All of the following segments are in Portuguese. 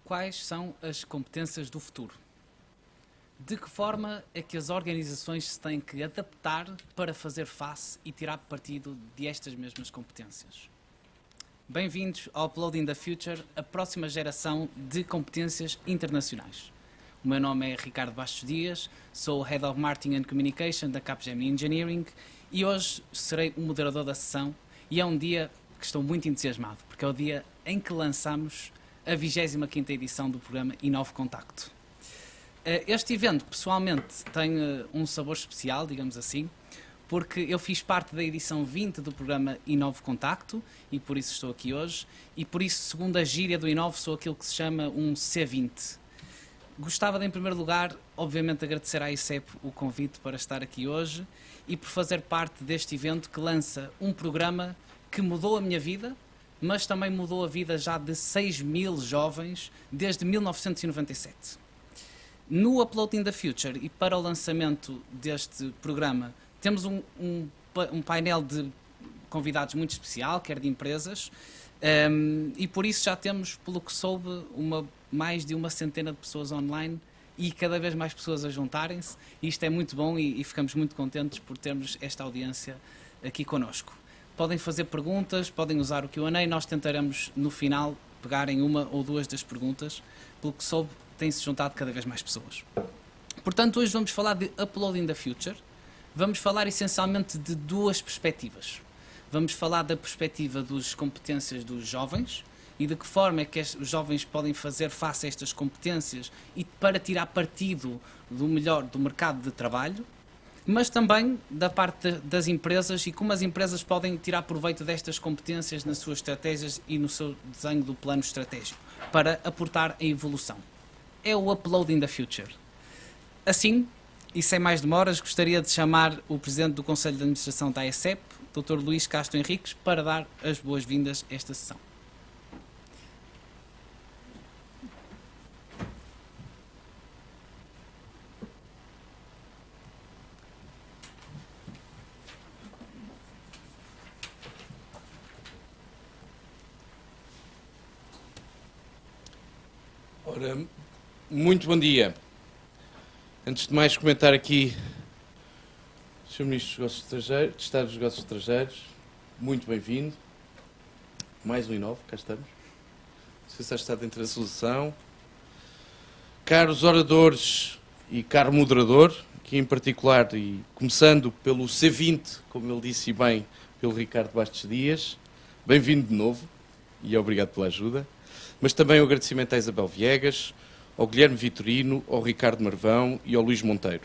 Quais são as competências do futuro? De que forma é que as organizações se têm que adaptar para fazer face e tirar partido destas mesmas competências? Bem-vindos ao Uploading the Future, a próxima geração de competências internacionais. O meu nome é Ricardo Bastos Dias, sou o Head of Marketing and Communication da Capgemini Engineering e hoje serei o moderador da sessão e é um dia que estou muito entusiasmado, porque é o dia em que lançamos a 25ª edição do programa Inove Contacto. Este evento, pessoalmente, tem um sabor especial, digamos assim, porque eu fiz parte da edição 20 do programa Inove Contacto e por isso estou aqui hoje e por isso, segundo a gíria do Inove, sou aquilo que se chama um C20. Gostava de, em primeiro lugar, obviamente agradecer à ICEP o convite para estar aqui hoje e por fazer parte deste evento que lança um programa que mudou a minha vida, mas também mudou a vida já de 6.000 jovens desde 1997. No Uploading the Future e para o lançamento deste programa temos um painel de convidados muito especial, quer de empresas, e por isso já temos, pelo que soube, mais de uma centena de pessoas online e cada vez mais pessoas a juntarem-se. Isto é muito bom e ficamos muito contentes por termos esta audiência aqui connosco. Podem fazer perguntas, podem usar o Q&A, nós tentaremos no final pegar em uma ou duas das perguntas, pelo que soube, têm-se juntado cada vez mais pessoas. Portanto, hoje vamos falar de Uploading the Future, vamos falar essencialmente de duas perspectivas. Vamos falar da perspectiva das competências dos jovens e de que forma é que os jovens podem fazer face a estas competências e para tirar partido do melhor do mercado de trabalho, mas também da parte das empresas e como as empresas podem tirar proveito destas competências nas suas estratégias e no seu desenho do plano estratégico, para aportar a evolução. É o Uploading the Future. Assim, e sem mais demoras, gostaria de chamar o Presidente do Conselho de Administração da ESEP, Dr. Luís Castro Henriques, para dar as boas-vindas a esta sessão. Ora, muito bom dia. Antes de mais comentar aqui, Sr. Ministro dos Negócios Estrangeiros, de Estado dos Negócios Estrangeiros, muito bem-vindo. Mais um Inove, cá estamos. Não sei se está dentro da solução. Caros oradores e caro moderador, aqui em particular, e começando pelo C20, como ele disse bem, pelo Ricardo Bastos Dias, bem-vindo de novo e obrigado pela ajuda. Mas também o agradecimento à Isabel Viegas, ao Guilherme Vitorino, ao Ricardo Marvão e ao Luís Monteiro.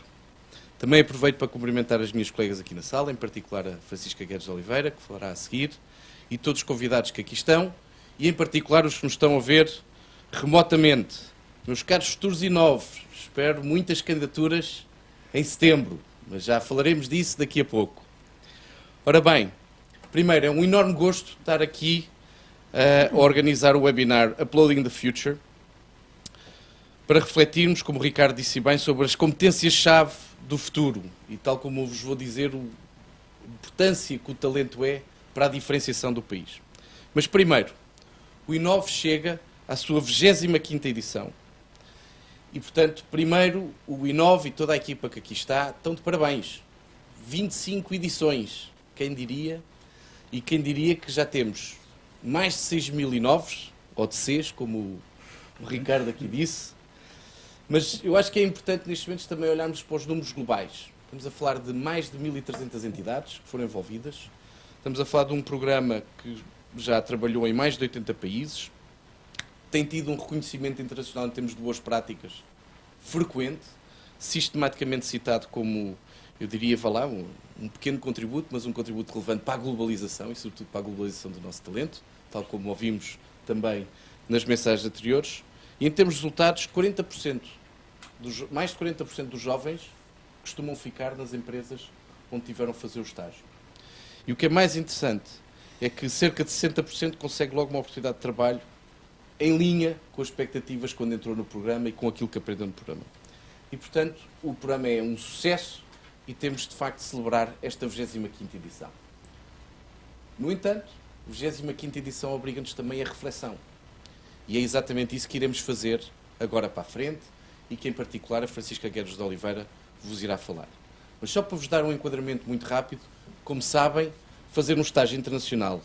Também aproveito para cumprimentar as minhas colegas aqui na sala, em particular a Francisca Guedes de Oliveira, que falará a seguir, e todos os convidados que aqui estão, e em particular os que nos estão a ver remotamente. Meus caros futuros Inovos, espero muitas candidaturas em setembro, mas já falaremos disso daqui a pouco. Ora bem, primeiro, é um enorme gosto estar aqui a organizar o webinar Uploading the Future, para refletirmos, como o Ricardo disse bem, sobre as competências-chave do futuro e, tal como eu vos vou dizer, a importância que o talento é para a diferenciação do país. Mas primeiro, o Inove chega à sua 25ª edição e, portanto, primeiro o Inove e toda a equipa que aqui está estão de parabéns. 25 edições, quem diria, e quem diria que já temos mais de 6.000 Inoves, ou de Cs, como o Ricardo aqui disse, mas eu acho que é importante nestes momentos também olharmos para os números globais. Estamos a falar de mais de 1.300 entidades que foram envolvidas, estamos a falar de um programa que já trabalhou em mais de 80 países, tem tido um reconhecimento internacional em termos de boas práticas frequente, sistematicamente citado como, eu diria, um pequeno contributo, mas um contributo relevante para a globalização e, sobretudo, para a globalização do nosso talento, tal como ouvimos também nas mensagens anteriores. E, em termos de resultados, mais de 40% dos jovens costumam ficar nas empresas onde tiveram a fazer o estágio. E o que é mais interessante é que cerca de 60% consegue logo uma oportunidade de trabalho em linha com as expectativas quando entrou no programa e com aquilo que aprendeu no programa. E, portanto, o programa é um sucesso e temos, de facto, de celebrar esta 25ª edição. No entanto, a 25ª edição obriga-nos também a reflexão. E é exatamente isso que iremos fazer agora para a frente e que, em particular, a Francisca Guedes de Oliveira vos irá falar. Mas só para vos dar um enquadramento muito rápido, como sabem, fazer um estágio internacional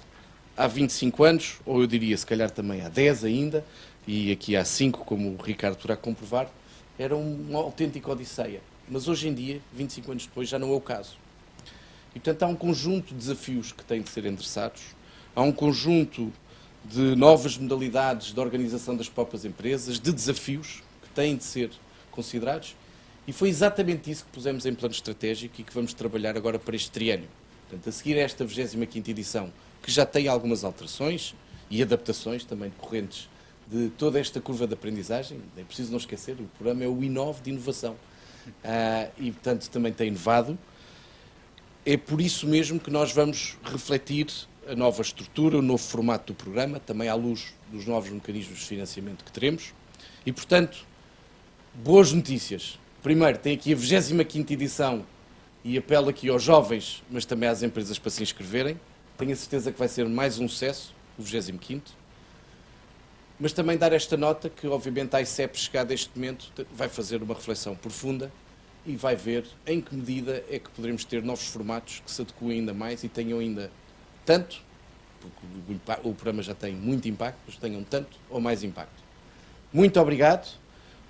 há 25 anos, ou eu diria, se calhar também há 10 ainda, e aqui há 5, como o Ricardo poderá comprovar, era uma autêntica odisseia. Mas hoje em dia, 25 anos depois, já não é o caso. E, portanto, há um conjunto de desafios que têm de ser endereçados, há um conjunto de novas modalidades de organização das próprias empresas, de desafios que têm de ser considerados, e foi exatamente isso que pusemos em plano estratégico e que vamos trabalhar agora para este triênio. Portanto, a seguir a esta 25ª edição, que já tem algumas alterações e adaptações também decorrentes de toda esta curva de aprendizagem, é preciso não esquecer, o programa é o Inove de inovação, e, portanto, também tem inovado. É por isso mesmo que nós vamos refletir a nova estrutura, o novo formato do programa, também à luz dos novos mecanismos de financiamento que teremos. E, portanto, boas notícias. Primeiro, tem aqui a 25ª edição e apelo aqui aos jovens, mas também às empresas para se inscreverem. Tenho a certeza que vai ser mais um sucesso, o 25º. Mas também dar esta nota que, obviamente, a ICEP, chegada a este momento, vai fazer uma reflexão profunda e vai ver em que medida é que poderemos ter novos formatos que se adequem ainda mais e tenham ainda tanto, porque o programa já tem muito impacto, mas tenham tanto ou mais impacto. Muito obrigado.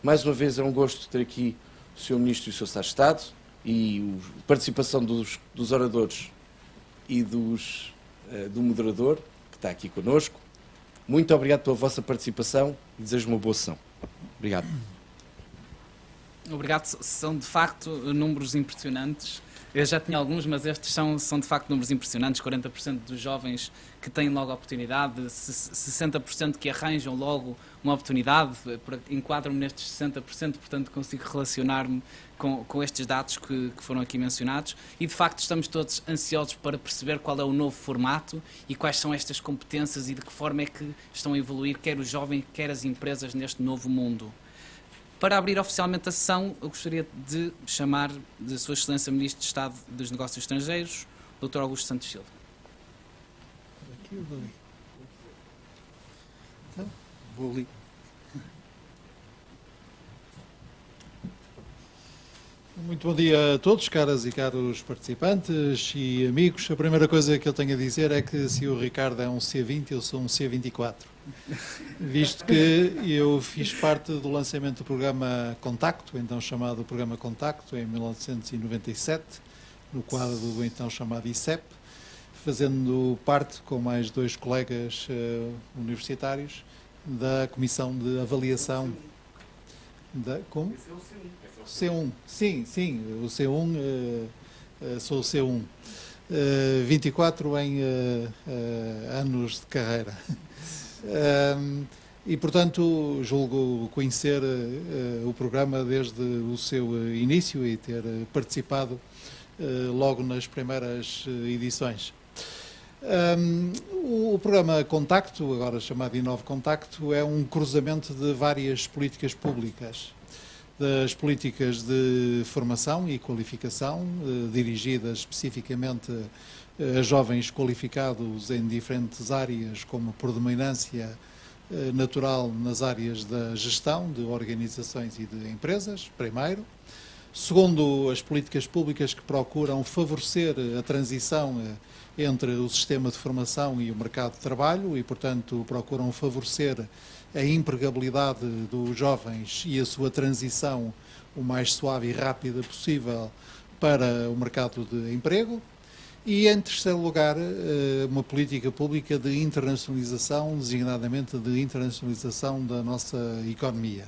Mais uma vez é um gosto ter aqui o Sr. Ministro e o Sr. Secretário de Estado e a participação dos oradores e do moderador, que está aqui connosco. Muito obrigado pela vossa participação e desejo uma boa sessão. Obrigado. Obrigado. São, de facto, números impressionantes. Eu já tinha alguns, mas estes são de facto números impressionantes. 40% dos jovens que têm logo a oportunidade, 60% que arranjam logo uma oportunidade, enquadro-me nestes 60%, portanto consigo relacionar-me com estes dados que foram aqui mencionados e de facto estamos todos ansiosos para perceber qual é o novo formato e quais são estas competências e de que forma é que estão a evoluir quer os jovens, quer as empresas neste novo mundo. Para abrir oficialmente a sessão, eu gostaria de chamar de Sua Excelência Ministro de Estado dos Negócios Estrangeiros, Dr. Augusto Santos Silva. Aqui eu vou ali. Então, vou ali. Muito bom dia a todos, caras e caros participantes e amigos. A primeira coisa que eu tenho a dizer é que se o Ricardo é um C20, eu sou um C24. Visto que eu fiz parte do lançamento do programa Contacto, então chamado Programa Contacto, em 1997, no quadro do então chamado ICEP, fazendo parte, com mais 2 colegas universitários, da Comissão de Avaliação da... Como? C1, sim, o C1, sou o C1, 24 em anos de carreira. E, portanto, julgo conhecer o programa desde o seu início e ter participado logo nas primeiras edições. O programa Contacto, agora chamado Inove Contacto, é um cruzamento de várias políticas públicas. Das políticas de formação e qualificação, dirigidas especificamente a jovens qualificados em diferentes áreas, como por dominância natural nas áreas da gestão de organizações e de empresas, primeiro. Segundo, as políticas públicas que procuram favorecer a transição entre o sistema de formação e o mercado de trabalho e, portanto, procuram favorecer a empregabilidade dos jovens e a sua transição o mais suave e rápida possível para o mercado de emprego. E, em terceiro lugar, uma política pública de internacionalização, designadamente de internacionalização da nossa economia.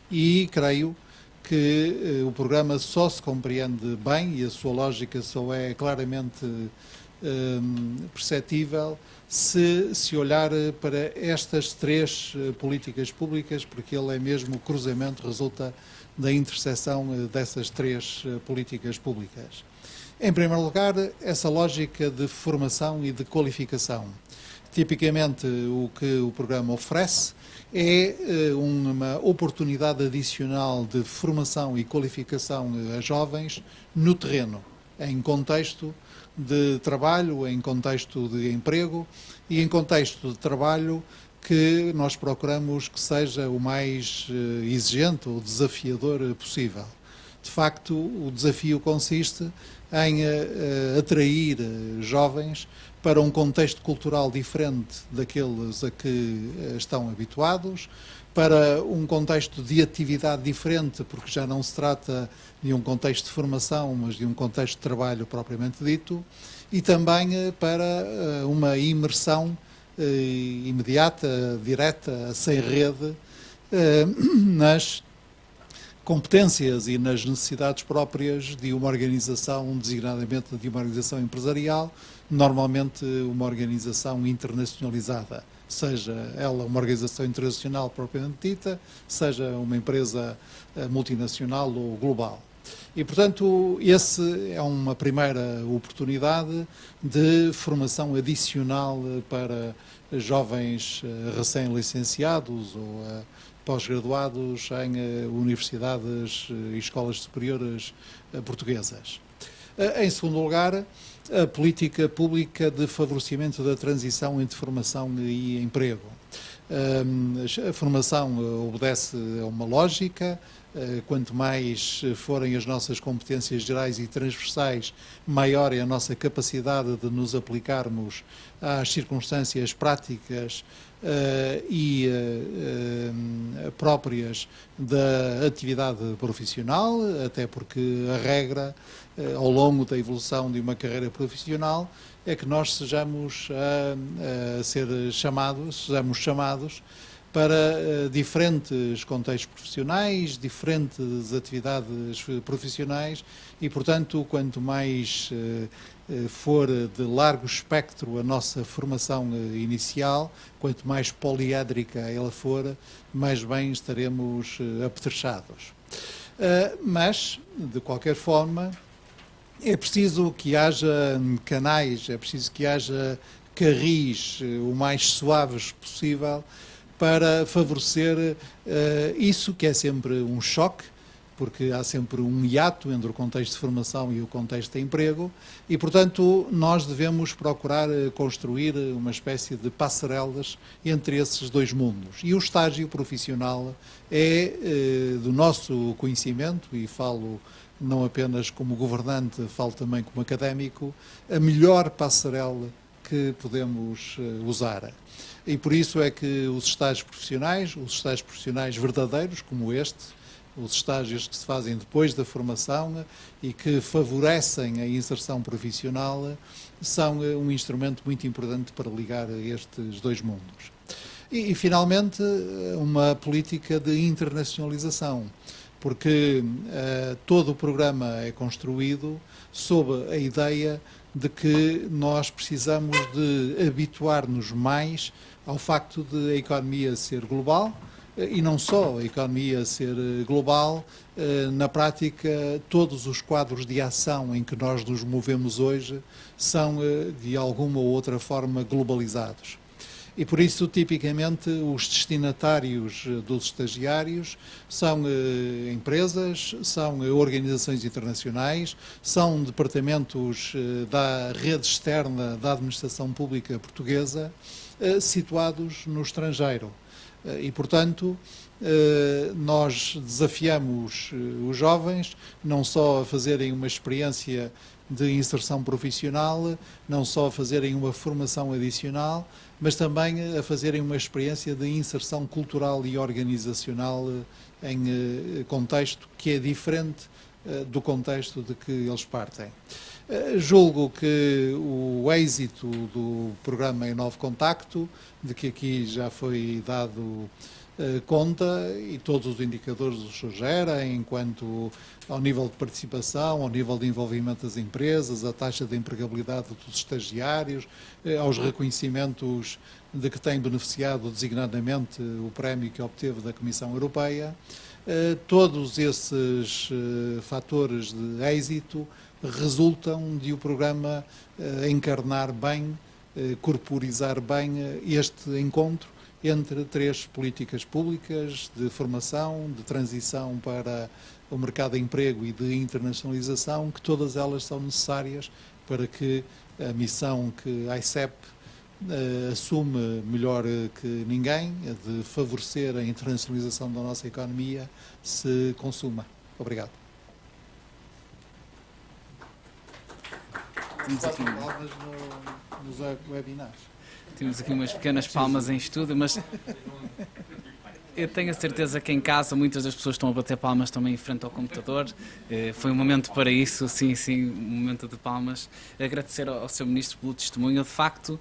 E creio que o programa só se compreende bem e a sua lógica só é claramente perceptível se olhar para estas 3 políticas públicas, porque ele é mesmo o cruzamento, resulta da interseção dessas 3 políticas públicas. Em primeiro lugar, essa lógica de formação e de qualificação Tipicamente, o que o programa oferece é uma oportunidade adicional de formação e qualificação a jovens no terreno, em contexto de trabalho, em contexto de emprego e em contexto de trabalho que nós procuramos que seja o mais exigente ou desafiador possível. De facto, o desafio consiste em atrair jovens para um contexto cultural diferente daqueles a que estão habituados, para um contexto de atividade diferente, porque já não se trata de um contexto de formação, mas de um contexto de trabalho propriamente dito, e também para uma imersão imediata, direta, sem rede, nas competências e nas necessidades próprias de uma organização, designadamente de uma organização empresarial, normalmente uma organização internacionalizada, seja ela uma organização internacional propriamente dita, seja uma empresa multinacional ou global. E, portanto, esse é uma primeira oportunidade de formação adicional para jovens recém-licenciados ou pós-graduados em universidades e escolas superiores portuguesas. Em segundo lugar, a política pública de favorecimento da transição entre formação e emprego. A formação obedece a uma lógica. Quanto mais forem as nossas competências gerais e transversais, maior é a nossa capacidade de nos aplicarmos às circunstâncias práticas e próprias da atividade profissional, até porque a regra, ao longo da evolução de uma carreira profissional, é que nós sejamos chamados para diferentes contextos profissionais, diferentes atividades profissionais e, portanto, quanto mais for de largo espectro a nossa formação inicial, quanto mais poliédrica ela for, mais bem estaremos apetrechados. Mas, de qualquer forma, é preciso que haja canais, é preciso que haja carris o mais suaves possível para favorecer isso, que é sempre um choque, porque há sempre um hiato entre o contexto de formação e o contexto de emprego, e, portanto, nós devemos procurar construir uma espécie de passarelas entre esses dois mundos. E o estágio profissional é, do nosso conhecimento, e falo não apenas como governante, falo também como académico, a melhor passarela que podemos usar. E por isso é que os estágios profissionais verdadeiros, como este, os estágios que se fazem depois da formação e que favorecem a inserção profissional, são um instrumento muito importante para ligar estes dois mundos. E finalmente, uma política de internacionalização, porque todo o programa é construído sob a ideia de que nós precisamos de habituar-nos mais ao facto de a economia ser global, e não só a economia ser global, na prática todos os quadros de ação em que nós nos movemos hoje são de alguma ou outra forma globalizados. E por isso, tipicamente, os destinatários dos estagiários são empresas, são organizações internacionais, são departamentos da rede externa da administração pública portuguesa, situados no estrangeiro. E, portanto, nós desafiamos os jovens não só a fazerem uma experiência de inserção profissional, não só a fazerem uma formação adicional, mas também a fazerem uma experiência de inserção cultural e organizacional em contexto que é diferente do contexto de que eles partem. Julgo que o êxito do programa Em Novo Contacto, de que aqui já foi dado conta, e todos os indicadores o sugerem, quanto ao nível de participação, ao nível de envolvimento das empresas, a taxa de empregabilidade dos estagiários, aos reconhecimentos de que tem beneficiado designadamente o prémio que obteve da Comissão Europeia. Todos esses fatores de êxito resultam de o programa encarnar bem corporizar bem este encontro entre 3 políticas públicas de formação, de transição para o mercado de emprego e de internacionalização, que todas elas são necessárias para que a missão que a ICEP assume melhor que ninguém, de favorecer a internacionalização da nossa economia, se consuma. Obrigado. Temos aqui, nos webinars. temos aqui umas pequenas palmas em estudo, mas eu tenho a certeza que em casa muitas das pessoas estão a bater palmas também em frente ao computador. Foi um momento para isso, sim, um momento de palmas. Agradecer ao Sr. Ministro pelo testemunho. De facto,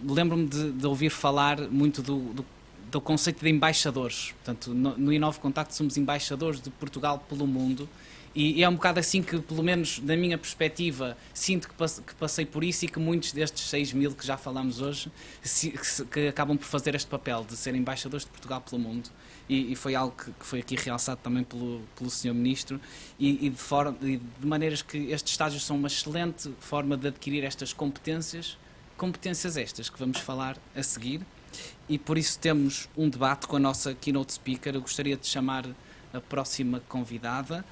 lembro-me de ouvir falar muito do conceito de embaixadores. Portanto, no Inove Contacto somos embaixadores de Portugal pelo mundo. E é um bocado assim que, pelo menos na minha perspectiva, sinto que passei por isso e que muitos destes 6.000 que já falamos hoje que acabam por fazer este papel de ser embaixadores de Portugal pelo mundo. E foi algo que foi aqui realçado também pelo Sr. Ministro e de maneiras que estes estágios são uma excelente forma de adquirir estas competências estas que vamos falar a seguir. E por isso temos um debate com a nossa keynote speaker. Eu gostaria de chamar a próxima convidada.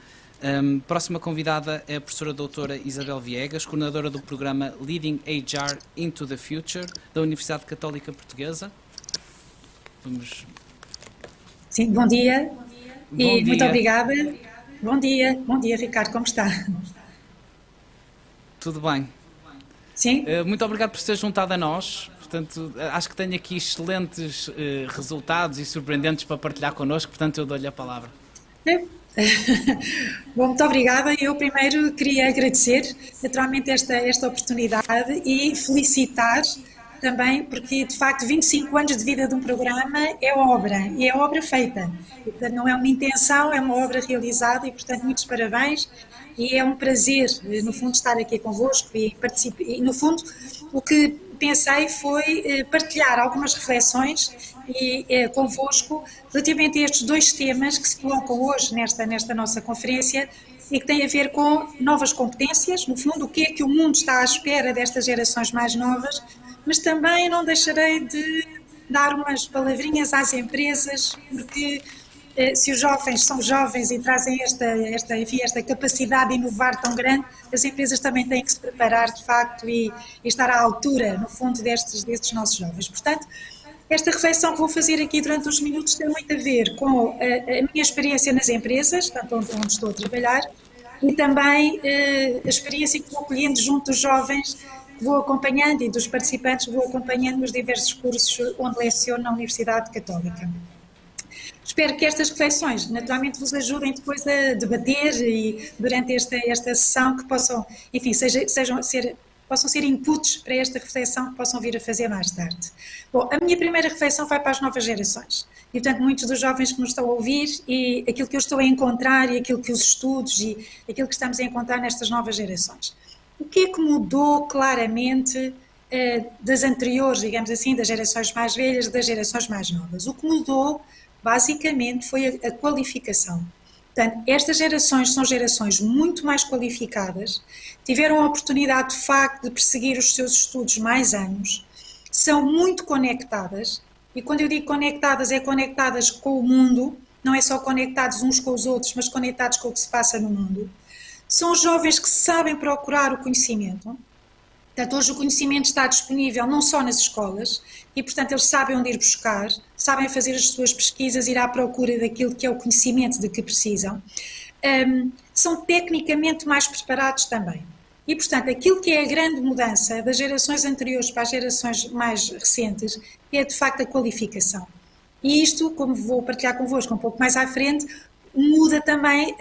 Próxima convidada é a professora doutora Isabel Viegas, coordenadora do programa Leading HR into the Future da Universidade Católica Portuguesa. Vamos... Sim, bom dia. Bom e dia. Muito obrigada. Bom dia Ricardo, como está? Tudo bem. Sim? Muito obrigado por se ter juntado a nós. Portanto, acho que tenho aqui excelentes resultados e surpreendentes para partilhar connosco, portanto eu dou-lhe a palavra. Bom, muito obrigada. Eu primeiro queria agradecer naturalmente esta oportunidade e felicitar também, porque de facto 25 anos de vida de um programa é obra, e é obra feita. Portanto, não é uma intenção, é uma obra realizada e, portanto, muitos parabéns. E é um prazer, no fundo, estar aqui convosco e participar. E, no fundo, o que pensei foi partilhar algumas reflexões convosco relativamente a estes 2 temas que se colocam hoje nesta nossa conferência e que têm a ver com novas competências, no fundo, o que é que o mundo está à espera destas gerações mais novas, mas também não deixarei de dar umas palavrinhas às empresas, porque se os jovens são jovens e trazem esta capacidade de inovar tão grande, as empresas também têm que se preparar, de facto, e estar à altura, no fundo, destes nossos jovens. Portanto, esta reflexão que vou fazer aqui durante uns minutos tem muito a ver com a minha experiência nas empresas, tanto onde estou a trabalhar, e também a experiência que vou colhendo junto dos jovens, que vou acompanhando, e dos participantes, vou acompanhando nos diversos cursos onde leciono na Universidade Católica. Espero que estas reflexões naturalmente vos ajudem depois a debater e durante esta sessão que possam, enfim, possam ser inputs para esta reflexão que possam vir a fazer mais tarde. Bom, a minha primeira reflexão vai para as novas gerações. E, portanto, muitos dos jovens que nos estão a ouvir e aquilo que eu estou a encontrar e aquilo que os estudos e aquilo que estamos a encontrar nestas novas gerações. O que é que mudou claramente das anteriores, digamos assim, das gerações mais velhas, das gerações mais novas? O que mudou, basicamente, foi a qualificação. Portanto, estas gerações são gerações muito mais qualificadas, tiveram a oportunidade, de facto, de perseguir os seus estudos mais anos, são muito conectadas, e quando eu digo conectadas, é conectadas com o mundo, não é só conectados uns com os outros, mas conectados com o que se passa no mundo. São jovens que sabem procurar o conhecimento. Portanto, hoje o conhecimento está disponível não só nas escolas e, portanto, eles sabem onde ir buscar, sabem fazer as suas pesquisas, ir à procura daquilo que é o conhecimento de que precisam. São tecnicamente mais preparados também. E, portanto, aquilo que é a grande mudança das gerações anteriores para as gerações mais recentes é, de facto, a qualificação. E isto, como vou partilhar convosco um pouco mais à frente, muda também,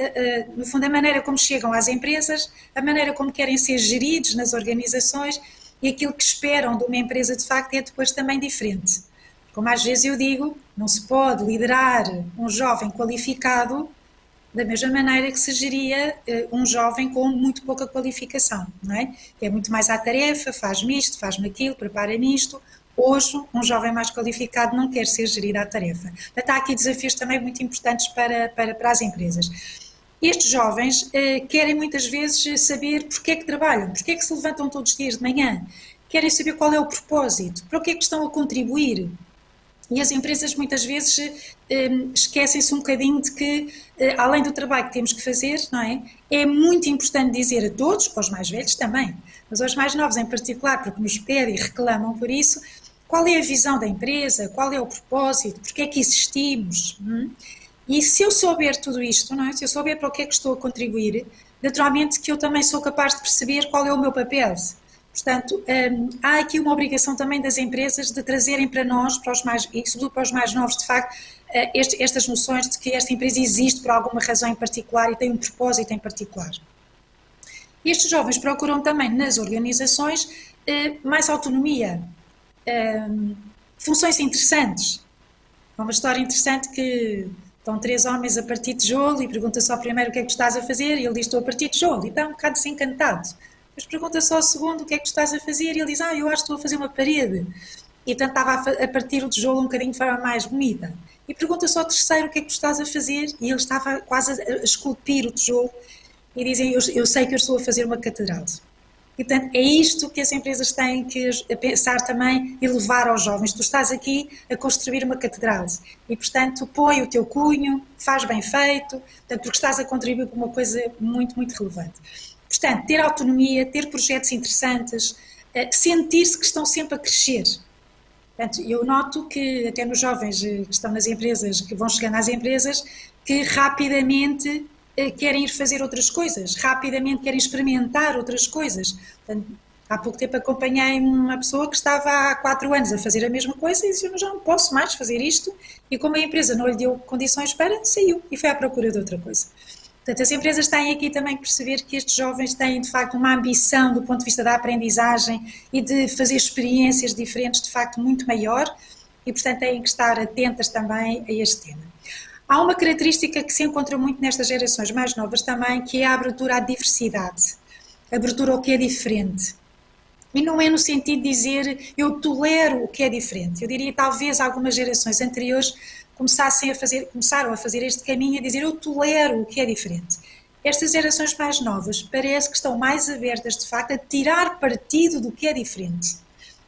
no fundo, a maneira como chegam às empresas, a maneira como querem ser geridos nas organizações e aquilo que esperam de uma empresa, de facto, é depois também diferente. Como às vezes eu digo, não se pode liderar um jovem qualificado da mesma maneira que se geria um jovem com muito pouca qualificação, não é? É muito mais à tarefa, faz-me isto, faz-me aquilo, prepara-me isto. Hoje, um jovem mais qualificado não quer ser gerido à tarefa. Portanto, há aqui desafios também muito importantes para as empresas. Estes jovens querem muitas vezes saber porque é que trabalham, porque é que se levantam todos os dias de manhã, querem saber qual é o propósito, para o que é que estão a contribuir. E as empresas muitas vezes esquecem-se um bocadinho de que, além do trabalho que temos que fazer, não é? É muito importante dizer a todos, aos mais velhos também, mas aos mais novos em particular, porque nos pedem e reclamam por isso, qual é a visão da empresa, qual é o propósito, porque é que existimos. E se eu souber tudo isto, não é? Se eu souber para o que é que estou a contribuir, naturalmente que eu também sou capaz de perceber qual é o meu papel. Portanto, há aqui uma obrigação também das empresas de trazerem para nós, para os mais, e sobretudo para os mais novos, de facto, estas noções de que esta empresa existe por alguma razão em particular e tem um propósito em particular. E estes jovens procuram também nas organizações mais autonomia, funções interessantes. Há uma história interessante que estão 3 homens a partir tijolo e pergunta só primeiro o que é que tu estás a fazer e ele diz estou a partir tijolo e está um bocado desencantado. Depois pergunta só ao segundo o que é que tu estás a fazer e ele diz, eu acho que estou a fazer uma parede. E portanto estava a partir o tijolo um bocadinho de forma mais bonita. E pergunta só ao terceiro o que é que tu estás a fazer e ele estava quase a esculpir o tijolo e dizem, eu sei que eu estou a fazer uma catedral. E portanto é isto que as empresas têm que pensar também e levar aos jovens. Tu estás aqui a construir uma catedral e portanto põe o teu cunho, faz bem feito, portanto, porque estás a contribuir com uma coisa muito, muito relevante. Portanto, ter autonomia, ter projetos interessantes, sentir-se que estão sempre a crescer. Portanto, eu noto que até nos jovens que estão nas empresas, que vão chegando às empresas, que rapidamente querem ir fazer outras coisas, rapidamente querem experimentar outras coisas. Portanto, há pouco tempo acompanhei uma pessoa que estava há 4 anos a fazer a mesma coisa e disse, eu já não posso mais fazer isto, e como a empresa não lhe deu condições para, saiu e foi à procura de outra coisa. Portanto, as empresas têm aqui também que perceber que estes jovens têm, de facto, uma ambição do ponto de vista da aprendizagem e de fazer experiências diferentes, de facto, muito maior e, portanto, têm que estar atentas também a este tema. Há uma característica que se encontra muito nestas gerações mais novas também, que é a abertura à diversidade, a abertura ao que é diferente. E não é no sentido de dizer, eu tolero o que é diferente. Eu diria, talvez, algumas gerações anteriores começaram a fazer este caminho, a dizer eu tolero o que é diferente. Estas gerações mais novas parece que estão mais abertas, de facto, a tirar partido do que é diferente.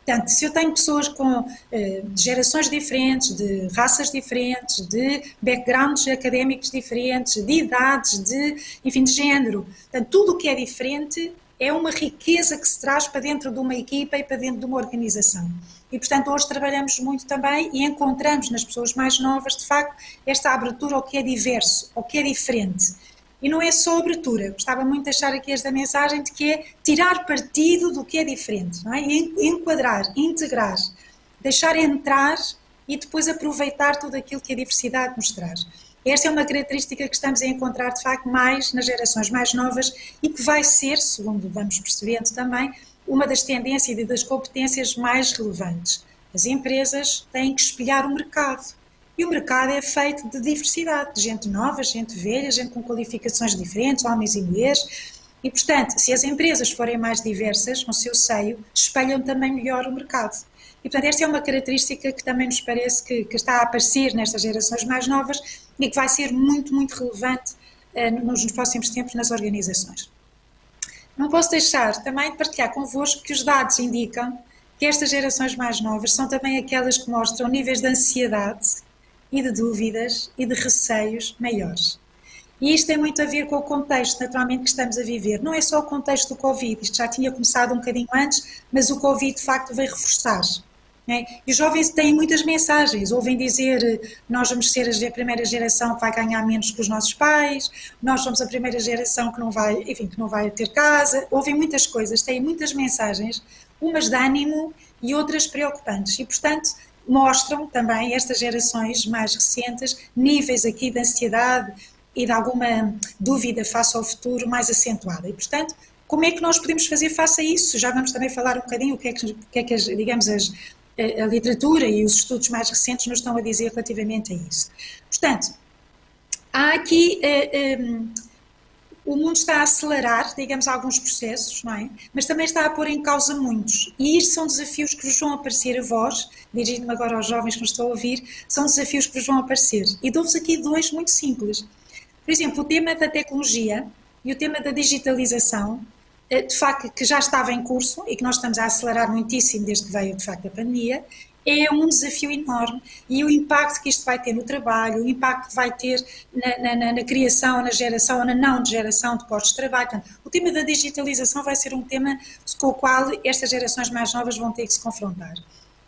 Portanto, se eu tenho pessoas de gerações diferentes, de raças diferentes, de backgrounds académicos diferentes, de idades, enfim, de género, portanto, tudo o que é diferente é uma riqueza que se traz para dentro de uma equipa e para dentro de uma organização. E, portanto, hoje trabalhamos muito também e encontramos nas pessoas mais novas, de facto, esta abertura ao que é diverso, ao que é diferente. E não é só abertura, gostava muito de deixar aqui esta mensagem de que é tirar partido do que é diferente, não é? Enquadrar, integrar, deixar entrar e depois aproveitar tudo aquilo que a diversidade nos traz. Esta é uma característica que estamos a encontrar, de facto, mais nas gerações mais novas e que vai ser, segundo vamos percebendo também, uma das tendências e das competências mais relevantes. As empresas têm que espelhar o mercado. E o mercado é feito de diversidade, de gente nova, gente velha, gente com qualificações diferentes, homens e mulheres. E, portanto, se as empresas forem mais diversas no seu seio, espelham também melhor o mercado. E, portanto, esta é uma característica que também nos parece que está a aparecer nestas gerações mais novas e que vai ser muito, muito relevante nos próximos tempos nas organizações. Não posso deixar também de partilhar convosco que os dados indicam que estas gerações mais novas são também aquelas que mostram níveis de ansiedade e de dúvidas e de receios maiores. E isto tem muito a ver com o contexto, naturalmente, que estamos a viver. Não é só o contexto do Covid, isto já tinha começado um bocadinho antes, mas o Covid, de facto, veio reforçar. E os jovens têm muitas mensagens, ouvem dizer nós vamos ser a primeira geração que vai ganhar menos que os nossos pais, nós somos a primeira geração que não vai, enfim, que não vai ter casa, ouvem muitas coisas, têm muitas mensagens, umas de ânimo e outras preocupantes e, portanto, mostram também estas gerações mais recentes níveis aqui de ansiedade e de alguma dúvida face ao futuro mais acentuada e, portanto, como é que nós podemos fazer face a isso? Já vamos também falar um bocadinho o que é que digamos, a literatura e os estudos mais recentes nos estão a dizer relativamente a isso. Portanto, há aqui, o mundo está a acelerar, digamos, alguns processos, não é? Mas também está a pôr em causa muitos. E isto são desafios que vos vão aparecer a vós, dirigindo-me agora aos jovens que nos estão a ouvir, são desafios que vos vão aparecer. E dou-vos aqui 2 muito simples. Por exemplo, o tema da tecnologia e o tema da digitalização de facto, que já estava em curso e que nós estamos a acelerar muitíssimo desde que veio, de facto, a pandemia, é um desafio enorme e o impacto que isto vai ter no trabalho, o impacto que vai ter na criação, na geração ou na não geração de postos de trabalho. Portanto, o tema da digitalização vai ser um tema com o qual estas gerações mais novas vão ter que se confrontar.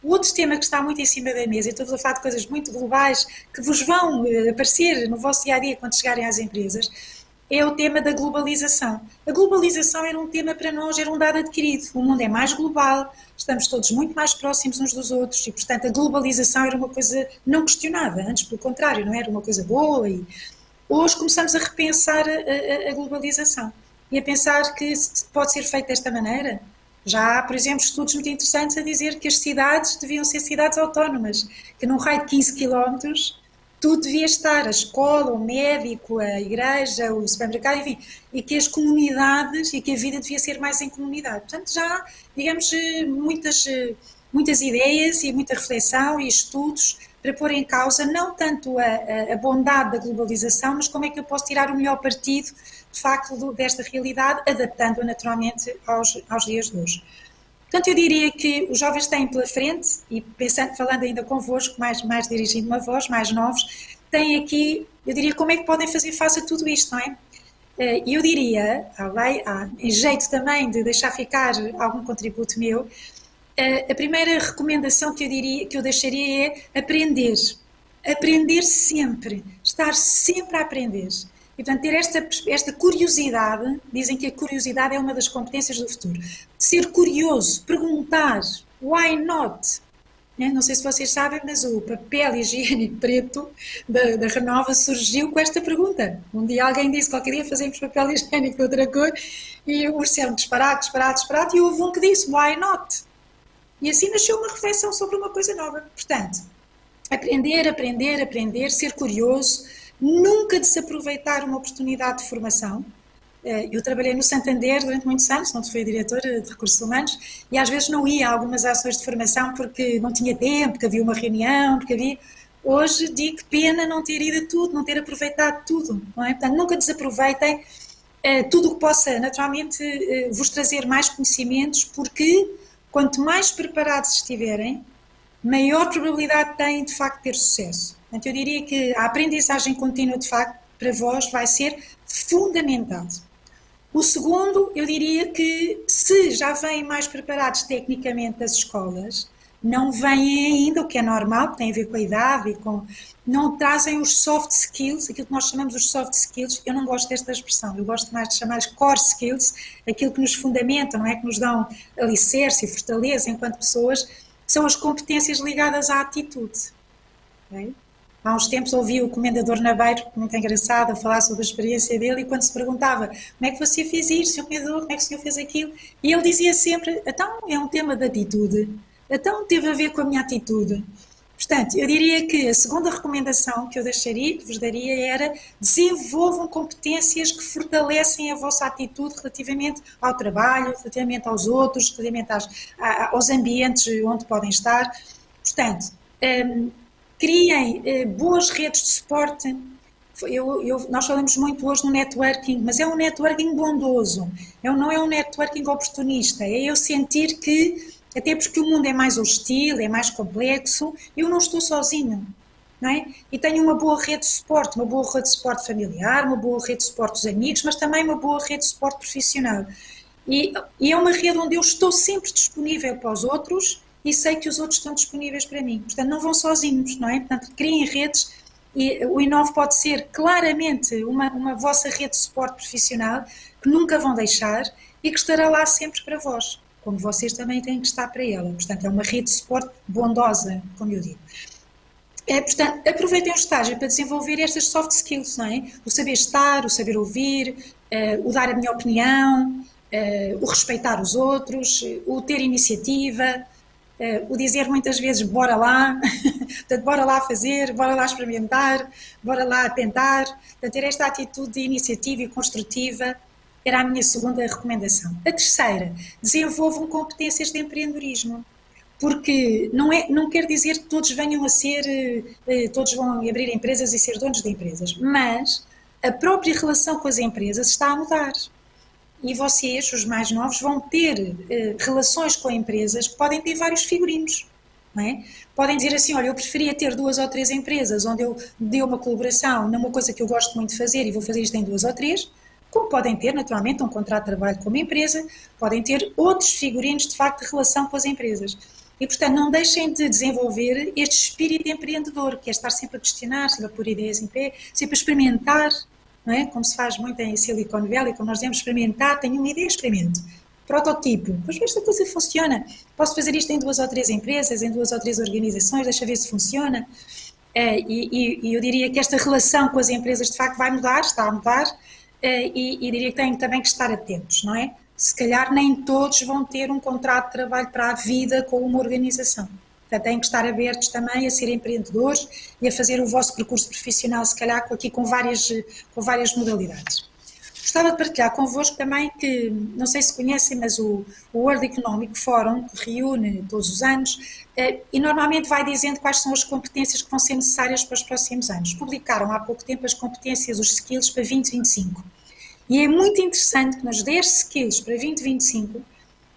O outro tema que está muito em cima da mesa, e estou a falar de coisas muito globais que vos vão aparecer no vosso dia-a-dia quando chegarem às empresas, é o tema da globalização. A globalização era um tema para nós, era um dado adquirido. O mundo é mais global, estamos todos muito mais próximos uns dos outros e, portanto, a globalização era uma coisa não questionada, antes pelo contrário, não era uma coisa boa. E hoje começamos a repensar a globalização e a pensar que pode ser feito desta maneira. Já há, por exemplo, estudos muito interessantes a dizer que as cidades deviam ser cidades autónomas, que num raio de 15 quilómetros tudo devia estar, a escola, o médico, a igreja, o supermercado, enfim, e que as comunidades e que a vida devia ser mais em comunidade. Portanto, já há, digamos, muitas ideias e muita reflexão e estudos para pôr em causa não tanto a bondade da globalização, mas como é que eu posso tirar o melhor partido, de facto, desta realidade, adaptando-a naturalmente aos dias de hoje. Portanto, eu diria que os jovens têm pela frente, e pensando, falando ainda convosco, mais dirigindo uma voz, mais novos, têm aqui, eu diria, como é que podem fazer face a tudo isto, não é? E eu diria, em jeito também de deixar ficar algum contributo meu, a primeira recomendação que eu deixaria é aprender. Aprender sempre, estar sempre a aprender. E, portanto, ter esta curiosidade, dizem que a curiosidade é uma das competências do futuro. Ser curioso, perguntar, why not? Não sei se vocês sabem, mas o papel higiênico preto da Renova surgiu com esta pergunta. Um dia alguém disse, qualquer dia fazemos papel higiênico de outra cor, e o disseram disparate, e houve um que disse, why not? E assim nasceu uma reflexão sobre uma coisa nova. Portanto, aprender, ser curioso, nunca desaproveitar uma oportunidade de formação. Eu trabalhei no Santander durante muitos anos, onde fui diretora de recursos humanos, e às vezes não ia a algumas ações de formação porque não tinha tempo, porque havia uma reunião, porque havia... Hoje digo que pena não ter ido a tudo, não ter aproveitado tudo, não é? Portanto, nunca desaproveitem tudo o que possa, naturalmente, vos trazer mais conhecimentos, porque quanto mais preparados estiverem, maior probabilidade têm, de facto, de ter sucesso. Portanto, eu diria que a aprendizagem contínua, de facto, para vós vai ser fundamental. O segundo, eu diria que se já vêm mais preparados tecnicamente das escolas, não vêm ainda, o que é normal, que tem a ver com a idade e com... não trazem os soft skills, aquilo que nós chamamos os soft skills. Eu não gosto desta expressão, eu gosto mais de chamar core skills, aquilo que nos fundamenta, não é? Que nos dão alicerce e fortaleza enquanto pessoas, são as competências ligadas à atitude. Okay? Há uns tempos ouvi o Comendador Nabeiro, muito engraçado, a falar sobre a experiência dele, e quando se perguntava como é que você fez isto, Sr. Comendador, como é que o senhor fez aquilo, e ele dizia sempre, então é um tema de atitude, então teve a ver com a minha atitude. Portanto, eu diria que a segunda recomendação que eu vos daria era desenvolvam competências que fortalecem a vossa atitude relativamente ao trabalho, relativamente aos outros, relativamente aos ambientes onde podem estar. Portanto, criem boas redes de suporte. Nós falamos muito hoje no networking, mas é um networking bondoso, não é um networking oportunista, é eu sentir que, até porque o mundo é mais hostil, é mais complexo, eu não estou sozinho, não é? E tenho uma boa rede de suporte, uma boa rede de suporte familiar, uma boa rede de suporte dos amigos, mas também uma boa rede de suporte profissional. E é uma rede onde eu estou sempre disponível para os outros e sei que os outros estão disponíveis para mim. Portanto, não vão sozinhos, não é? Portanto, criem redes, e o Inove pode ser claramente uma vossa rede de suporte profissional que nunca vão deixar e que estará lá sempre para vós, como vocês também têm que estar para ela. Portanto, é uma rede de suporte bondosa, como eu digo. Portanto, aproveitem o estágio para desenvolver estas soft skills, não é? O saber estar, o saber ouvir, o dar a minha opinião, o respeitar os outros, o ter iniciativa, o dizer muitas vezes bora lá, portanto, bora lá fazer, bora lá experimentar, bora lá tentar, portanto, ter esta atitude de iniciativa e construtiva era a minha segunda recomendação. A terceira, desenvolvam competências de empreendedorismo, porque não quer dizer que todos venham a ser, todos vão abrir empresas e ser donos de empresas, mas a própria relação com as empresas está a mudar. e vocês, os mais novos, vão ter relações com empresas que podem ter vários figurinos. Não é? Podem dizer assim, olha, eu preferia ter 2 ou 3 empresas onde eu dê uma colaboração numa coisa que eu gosto muito de fazer e vou fazer isto em 2 ou 3, como podem ter, naturalmente, um contrato de trabalho com uma empresa, podem ter outros figurinos, de facto, de relação com as empresas. E, portanto, não deixem de desenvolver este espírito empreendedor, que é estar sempre a questionar, sempre a pôr ideias em pé, sempre a experimentar, não é? Como se faz muito em Silicon Valley, como nós dizemos, experimentar, tenho uma ideia, experimento. Prototipo, pois esta coisa funciona, posso fazer isto em 2 ou 3 empresas, em 2 ou 3 organizações, deixa ver se funciona. E eu diria que esta relação com as empresas, de facto, vai mudar, está a mudar, e diria que têm também que estar atentos, não é? Se calhar nem todos vão ter um contrato de trabalho para a vida com uma organização. Portanto, têm que estar abertos também a ser empreendedores e a fazer o vosso percurso profissional, se calhar aqui com várias modalidades. Gostava de partilhar convosco também que, não sei se conhecem, mas o World Economic Forum, que reúne todos os anos, e normalmente vai dizendo quais são as competências que vão ser necessárias para os próximos anos. Publicaram há pouco tempo as competências, os skills para 2025. E é muito interessante que nos 10 skills para 2025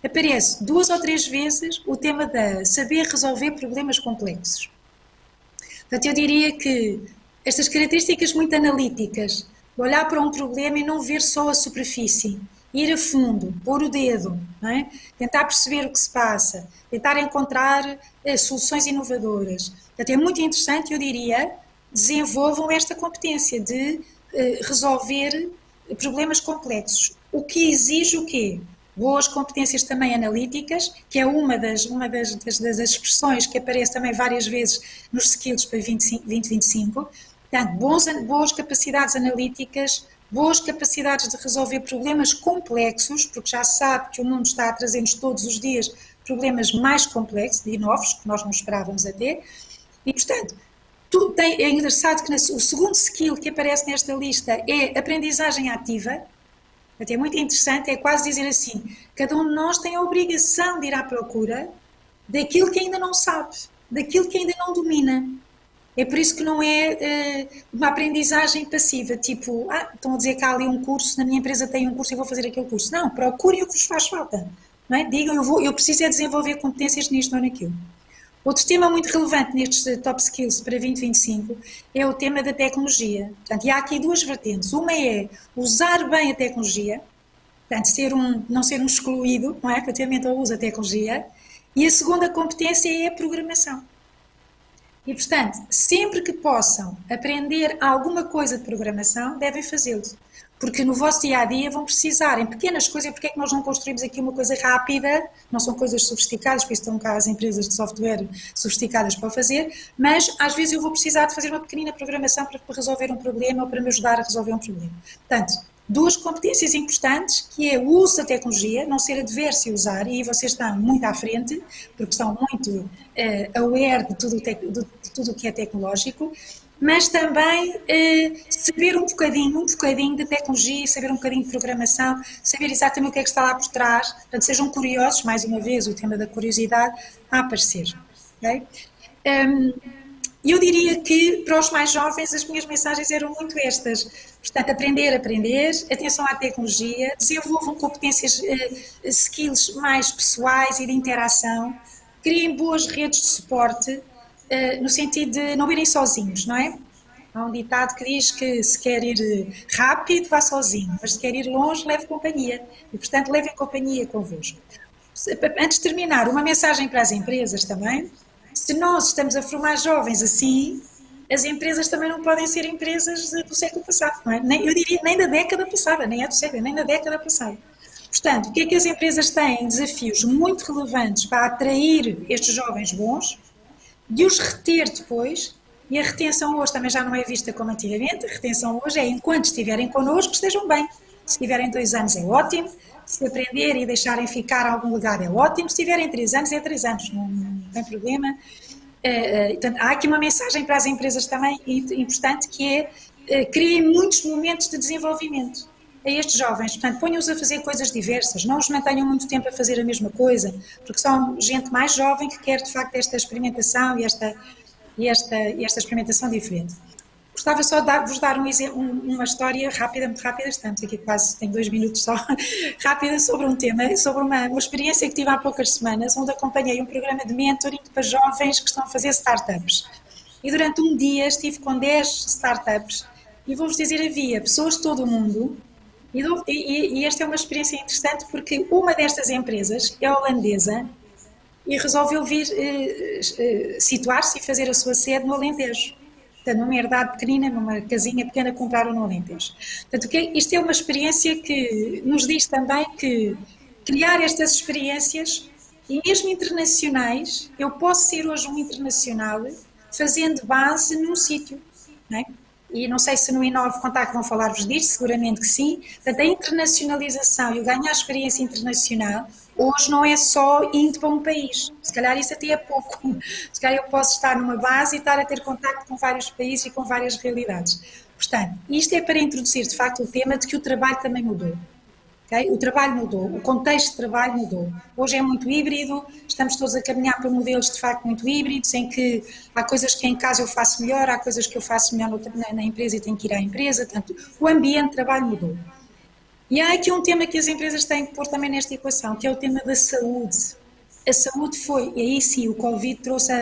aparece 2 ou 3 vezes o tema de saber resolver problemas complexos. Portanto, eu diria que estas características muito analíticas, olhar para um problema e não ver só a superfície, ir a fundo, pôr o dedo, não é? Tentar perceber o que se passa, tentar encontrar soluções inovadoras. Portanto, é muito interessante, eu diria, desenvolvam esta competência de resolver problemas complexos. O que exige o quê? Boas competências também analíticas, que é uma das expressões que aparece também várias vezes nos skills para 2025. Portanto, boas capacidades analíticas, boas capacidades de resolver problemas complexos, porque já se sabe que o mundo está a trazer-nos todos os dias problemas mais complexos e novos, que nós não esperávamos até, e portanto, é engraçado que o segundo skill que aparece nesta lista é aprendizagem ativa. É muito interessante, é quase dizer assim, cada um de nós tem a obrigação de ir à procura daquilo que ainda não sabe, daquilo que ainda não domina. É por isso que não é uma aprendizagem passiva, tipo, estão a dizer que há ali um curso, na minha empresa tem um curso e vou fazer aquele curso. Não, procurem o que vos faz falta. Não é? Digam, eu preciso é desenvolver competências nisto ou naquilo. Outro tema muito relevante nestes top skills para 2025 é o tema da tecnologia. Portanto, e há aqui 2 vertentes. Uma é usar bem a tecnologia, portanto, não ser um excluído, não é? Relativamente ao uso da tecnologia. E a segunda competência é a programação. E, portanto, sempre que possam aprender alguma coisa de programação, devem fazê-lo. Porque no vosso dia-a-dia vão precisar, em pequenas coisas, porque é que nós não construímos aqui uma coisa rápida, não são coisas sofisticadas, por isso estão cá as empresas de software sofisticadas para fazer, mas às vezes eu vou precisar de fazer uma pequenina programação para resolver um problema ou para me ajudar a resolver um problema. Portanto, 2 competências importantes, que é o uso da tecnologia, não ser adverso a usar, e vocês estão muito à frente, porque estão muito aware de tudo o que é tecnológico, mas também saber um bocadinho de tecnologia, saber um bocadinho de programação, saber exatamente o que é que está lá por trás, portanto sejam curiosos, mais uma vez o tema da curiosidade a aparecer. Okay? Eu diria que para os mais jovens as minhas mensagens eram muito estas, portanto aprender, atenção à tecnologia, desenvolvam competências, skills mais pessoais e de interação, criem boas redes de suporte, no sentido de não irem sozinhos, não é? Há um ditado que diz que se quer ir rápido, vá sozinho, mas se quer ir longe, leve companhia. E, portanto, levem companhia convosco. Antes de terminar, uma mensagem para as empresas também. Se nós estamos a formar jovens assim, as empresas também não podem ser empresas do século passado, não é? Eu diria nem da década passada, nem é do século, nem da década passada. Portanto, o que é que as empresas têm? Desafios muito relevantes para atrair estes jovens bons, de os reter depois, e a retenção hoje também já não é vista como antigamente, a retenção hoje é enquanto estiverem connosco, estejam bem. Se tiverem 2 anos é ótimo, se aprenderem e deixarem ficar algum legado é ótimo, se tiverem 3 anos é 3 anos, não tem problema. Portanto, há aqui uma mensagem para as empresas também importante, que é criem muitos momentos de desenvolvimento a estes jovens, portanto ponham-os a fazer coisas diversas, não os mantenham muito tempo a fazer a mesma coisa, porque são gente mais jovem que quer de facto esta experimentação e esta experimentação diferente. Gostava só de vos dar uma história rápida, muito rápida, estamos aqui quase, tenho 2 minutos só, rápida sobre um tema, sobre uma experiência que tive há poucas semanas, onde acompanhei um programa de mentoring para jovens que estão a fazer startups. E durante um dia estive com 10 startups e vou-vos dizer, havia pessoas de todo o mundo e esta é uma experiência interessante porque uma destas empresas é holandesa e resolveu vir situar-se e fazer a sua sede no Alentejo. Portanto, numa herdade pequenina, numa casinha pequena, compraram no Alentejo. Portanto, isto é uma experiência que nos diz também que criar estas experiências, e mesmo internacionais, eu posso ser hoje um internacional fazendo base num sítio, não é? E não sei se no Inove Contacto vão falar-vos disto, seguramente que sim. Portanto, a internacionalização e o ganhar experiência internacional, hoje não é só indo para um país. Se calhar isso até é pouco. Se calhar eu posso estar numa base e estar a ter contacto com vários países e com várias realidades. Portanto, isto é para introduzir, de facto, o tema de que o trabalho também mudou. Okay? O trabalho mudou, o contexto de trabalho mudou. Hoje é muito híbrido, estamos todos a caminhar para modelos de facto muito híbridos, em que há coisas que em casa eu faço melhor, há coisas que eu faço melhor na empresa e tenho que ir à empresa, portanto, o ambiente de trabalho mudou. E há aqui um tema que as empresas têm que pôr também nesta equação, que é o tema da saúde. A saúde foi, e aí sim, o Covid trouxe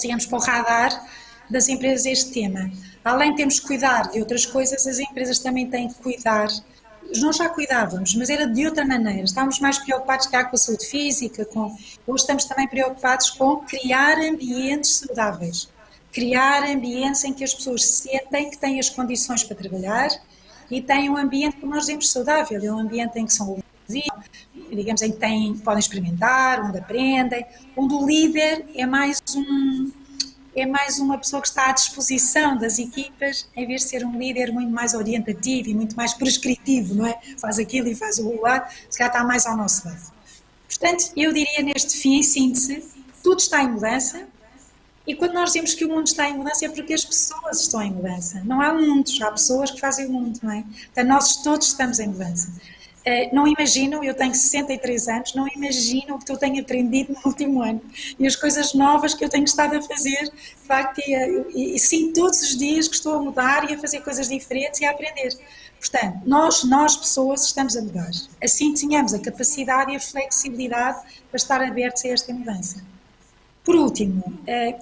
digamos, para o radar das empresas este tema. Além de termos que cuidar de outras coisas, as empresas também têm que cuidar. Nós já cuidávamos, mas era de outra maneira. Estávamos mais preocupados com a saúde física, hoje estamos também preocupados com criar ambientes saudáveis. Criar ambientes em que as pessoas sentem que têm as condições para trabalhar e têm um ambiente, como nós dizemos, saudável. É um ambiente em que são ouvidos, digamos, em que podem experimentar, onde aprendem, onde o líder é mais uma pessoa que está à disposição das equipas, em vez de ser um líder muito mais orientativo e muito mais prescritivo, não é? Faz aquilo e faz o lado, se calhar está mais ao nosso lado. Portanto, eu diria neste fim, em síntese, tudo está em mudança, e quando nós dizemos que o mundo está em mudança é porque as pessoas estão em mudança. Não há mundos, há pessoas que fazem o mundo, não é? Então, nós todos estamos em mudança. Não imaginam, eu tenho 63 anos, não imaginam o que eu tenho aprendido no último ano e as coisas novas que eu tenho estado a fazer, de facto, e sinto todos os dias que estou a mudar e a fazer coisas diferentes e a aprender. Portanto, nós pessoas estamos a mudar. Assim tenhamos a capacidade e a flexibilidade para estar abertos a esta mudança. Por último,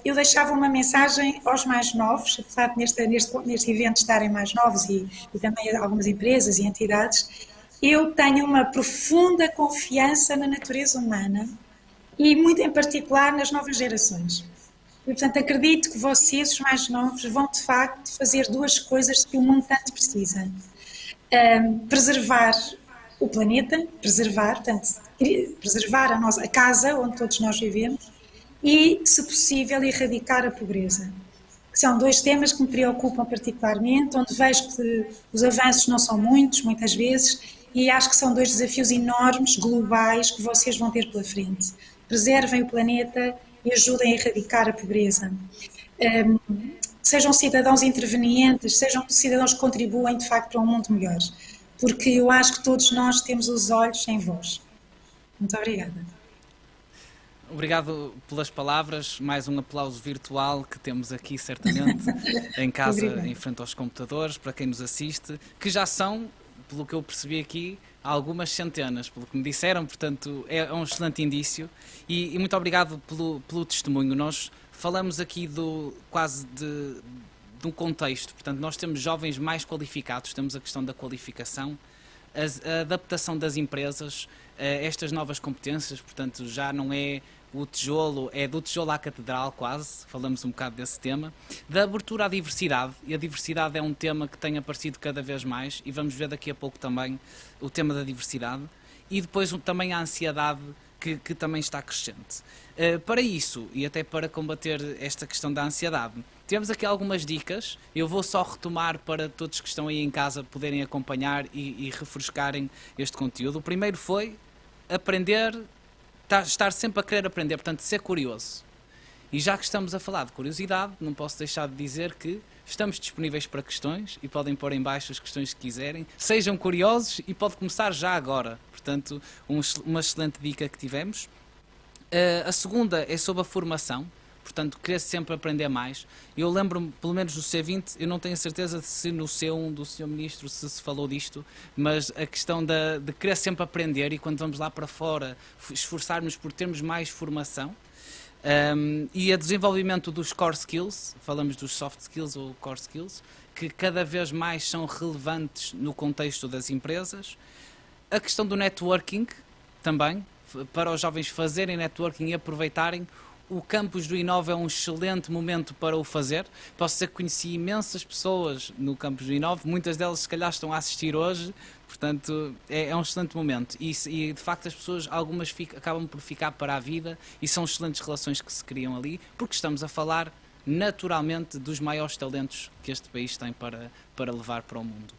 eu deixava uma mensagem aos mais novos, apesar de neste evento estarem mais novos e também algumas empresas e entidades. Eu tenho uma profunda confiança na natureza humana e muito em particular nas novas gerações. E, portanto, acredito que vocês, os mais novos, vão de facto fazer 2 coisas que o mundo tanto precisa. Preservar o planeta, preservar a casa onde todos nós vivemos e, se possível, erradicar a pobreza. São 2 temas que me preocupam particularmente, onde vejo que os avanços não são muitas vezes, e acho que são 2 desafios enormes, globais, que vocês vão ter pela frente. Preservem o planeta e ajudem a erradicar a pobreza. Sejam cidadãos intervenientes, sejam cidadãos que contribuem, de facto, para um mundo melhor. Porque eu acho que todos nós temos os olhos em vós. Muito obrigada. Obrigado pelas palavras, mais um aplauso virtual que temos aqui certamente em casa, em frente aos computadores, para quem nos assiste, que já são, pelo que eu percebi aqui, algumas centenas, pelo que me disseram, portanto é um excelente indício e muito obrigado pelo testemunho. Nós falamos aqui quase de um contexto, portanto nós temos jovens mais qualificados, temos a questão da qualificação, a adaptação das empresas a estas novas competências, portanto já não é o tijolo, é do tijolo à catedral quase, falamos um bocado desse tema, da abertura à diversidade, e a diversidade é um tema que tem aparecido cada vez mais, e vamos ver daqui a pouco também o tema da diversidade, e depois também a ansiedade que também está crescente. Para isso, e até para combater esta questão da ansiedade, temos aqui algumas dicas, eu vou só retomar para todos que estão aí em casa poderem acompanhar e refrescarem este conteúdo. O primeiro foi aprender, estar sempre a querer aprender, portanto ser curioso. E já que estamos a falar de curiosidade, não posso deixar de dizer que estamos disponíveis para questões e podem pôr em baixo as questões que quiserem. Sejam curiosos e pode começar já agora. Portanto, uma excelente dica que tivemos. A segunda é sobre a formação. portanto, querer sempre aprender mais. Eu lembro-me, pelo menos no C20, eu não tenho certeza se no C1 do Sr. Ministro se falou disto, mas a questão de querer sempre aprender e quando vamos lá para fora esforçarmos por termos mais formação. E a desenvolvimento dos core skills, falamos dos soft skills ou core skills, que cada vez mais são relevantes no contexto das empresas. A questão do networking também, para os jovens fazerem networking e aproveitarem. O campus do Inove é um excelente momento para o fazer. Posso dizer que conheci imensas pessoas no campus do Inove, muitas delas se calhar estão a assistir hoje, portanto é um excelente momento. E de facto as pessoas, algumas acabam por ficar para a vida e são excelentes relações que se criam ali, porque estamos a falar naturalmente dos maiores talentos que este país tem para levar para o mundo.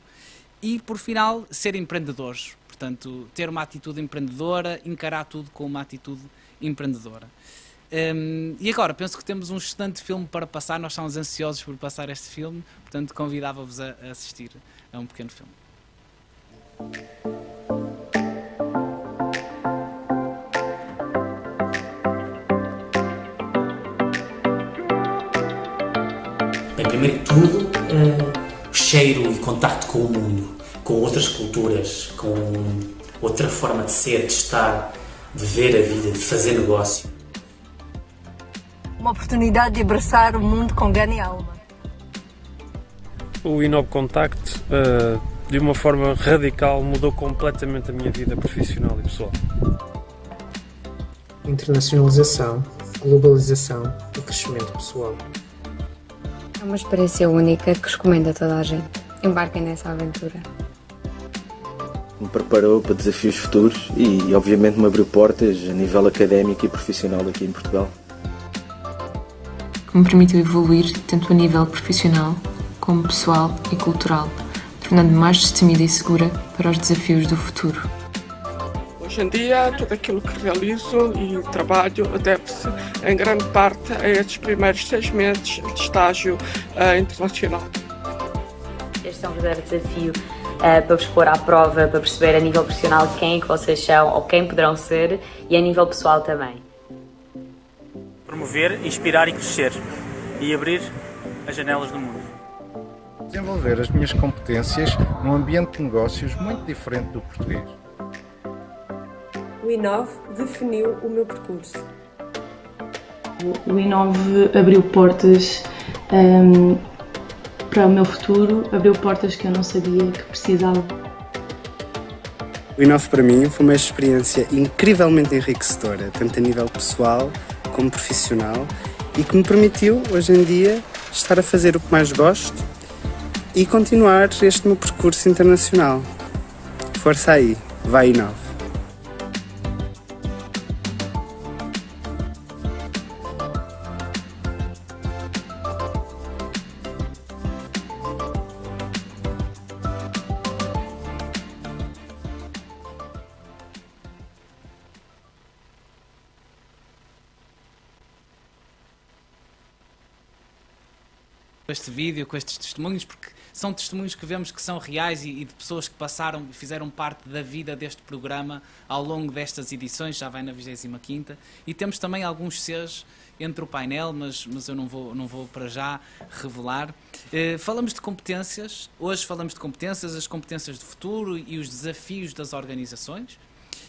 E por final, ser empreendedores, portanto ter uma atitude empreendedora, encarar tudo com uma atitude empreendedora. E agora, penso que temos um excelente filme para passar, nós estamos ansiosos por passar este filme, portanto convidava-vos a assistir a um pequeno filme. Bem, primeiro de tudo, o cheiro e contacto com o mundo, com outras culturas, com outra forma de ser, de estar, de ver a vida, de fazer negócio. Uma oportunidade de abraçar o mundo com gana e alma. O Inove Contacto, de uma forma radical, mudou completamente a minha vida profissional e pessoal. Internacionalização, globalização e crescimento pessoal. É uma experiência única que recomendo a toda a gente. Embarquem nessa aventura. Me preparou para desafios futuros e obviamente me abriu portas a nível académico e profissional aqui em Portugal. Que me permitiu evoluir tanto a nível profissional como pessoal e cultural, tornando-me mais destemida e segura para os desafios do futuro. Hoje em dia, tudo aquilo que realizo e trabalho deve-se, em grande parte, a estes primeiros 6 meses de estágio internacional. Este é um verdadeiro desafio para vos pôr à prova, para perceber a nível profissional quem é que vocês são ou quem poderão ser e a nível pessoal também. Promover, inspirar e crescer e abrir as janelas do mundo. Desenvolver as minhas competências num ambiente de negócios muito diferente do português. O Inove definiu o meu percurso. O Inove abriu portas para o meu futuro, abriu portas que eu não sabia que precisava. O Inove para mim foi uma experiência incrivelmente enriquecedora, tanto a nível pessoal como profissional, e que me permitiu, hoje em dia, estar a fazer o que mais gosto e continuar este meu percurso internacional. Força aí, vai Inove! Este vídeo, com estes testemunhos, porque são testemunhos que vemos que são reais e de pessoas que passaram e fizeram parte da vida deste programa ao longo destas edições, já vai na 25ª, e temos também alguns Cs entre o painel, mas eu não vou para já revelar. Falamos de competências, hoje falamos de competências, as competências do futuro e os desafios das organizações,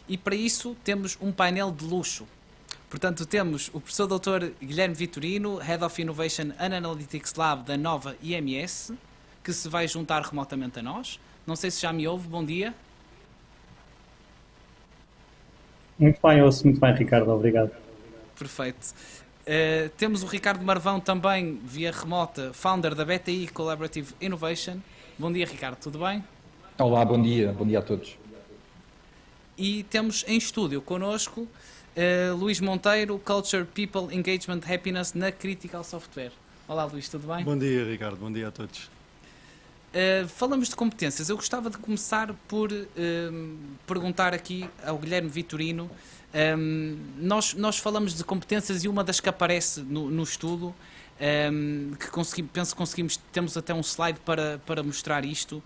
e para isso temos um painel de luxo. Portanto, temos o professor Dr. Guilherme Vitorino, Head of Innovation and Analytics Lab da Nova IMS, que se vai juntar remotamente a nós. Não sei se já me ouve, bom dia. Muito bem, ouço muito bem, Ricardo, obrigado. Perfeito. Temos o Ricardo Marvão também, via remota, founder da BTI Collaborative Innovation. Bom dia, Ricardo, tudo bem? Olá, bom dia a todos. E temos em estúdio connosco Luís Monteiro, Culture, People, Engagement, Happiness na Critical Software. Olá, Luís, tudo bem? Bom dia, Ricardo, bom dia a todos. Falamos de competências. Eu gostava de começar por perguntar aqui ao Guilherme Vitorino. Nós falamos de competências e uma das que aparece no estudo, que penso que conseguimos, temos até um slide para mostrar isto,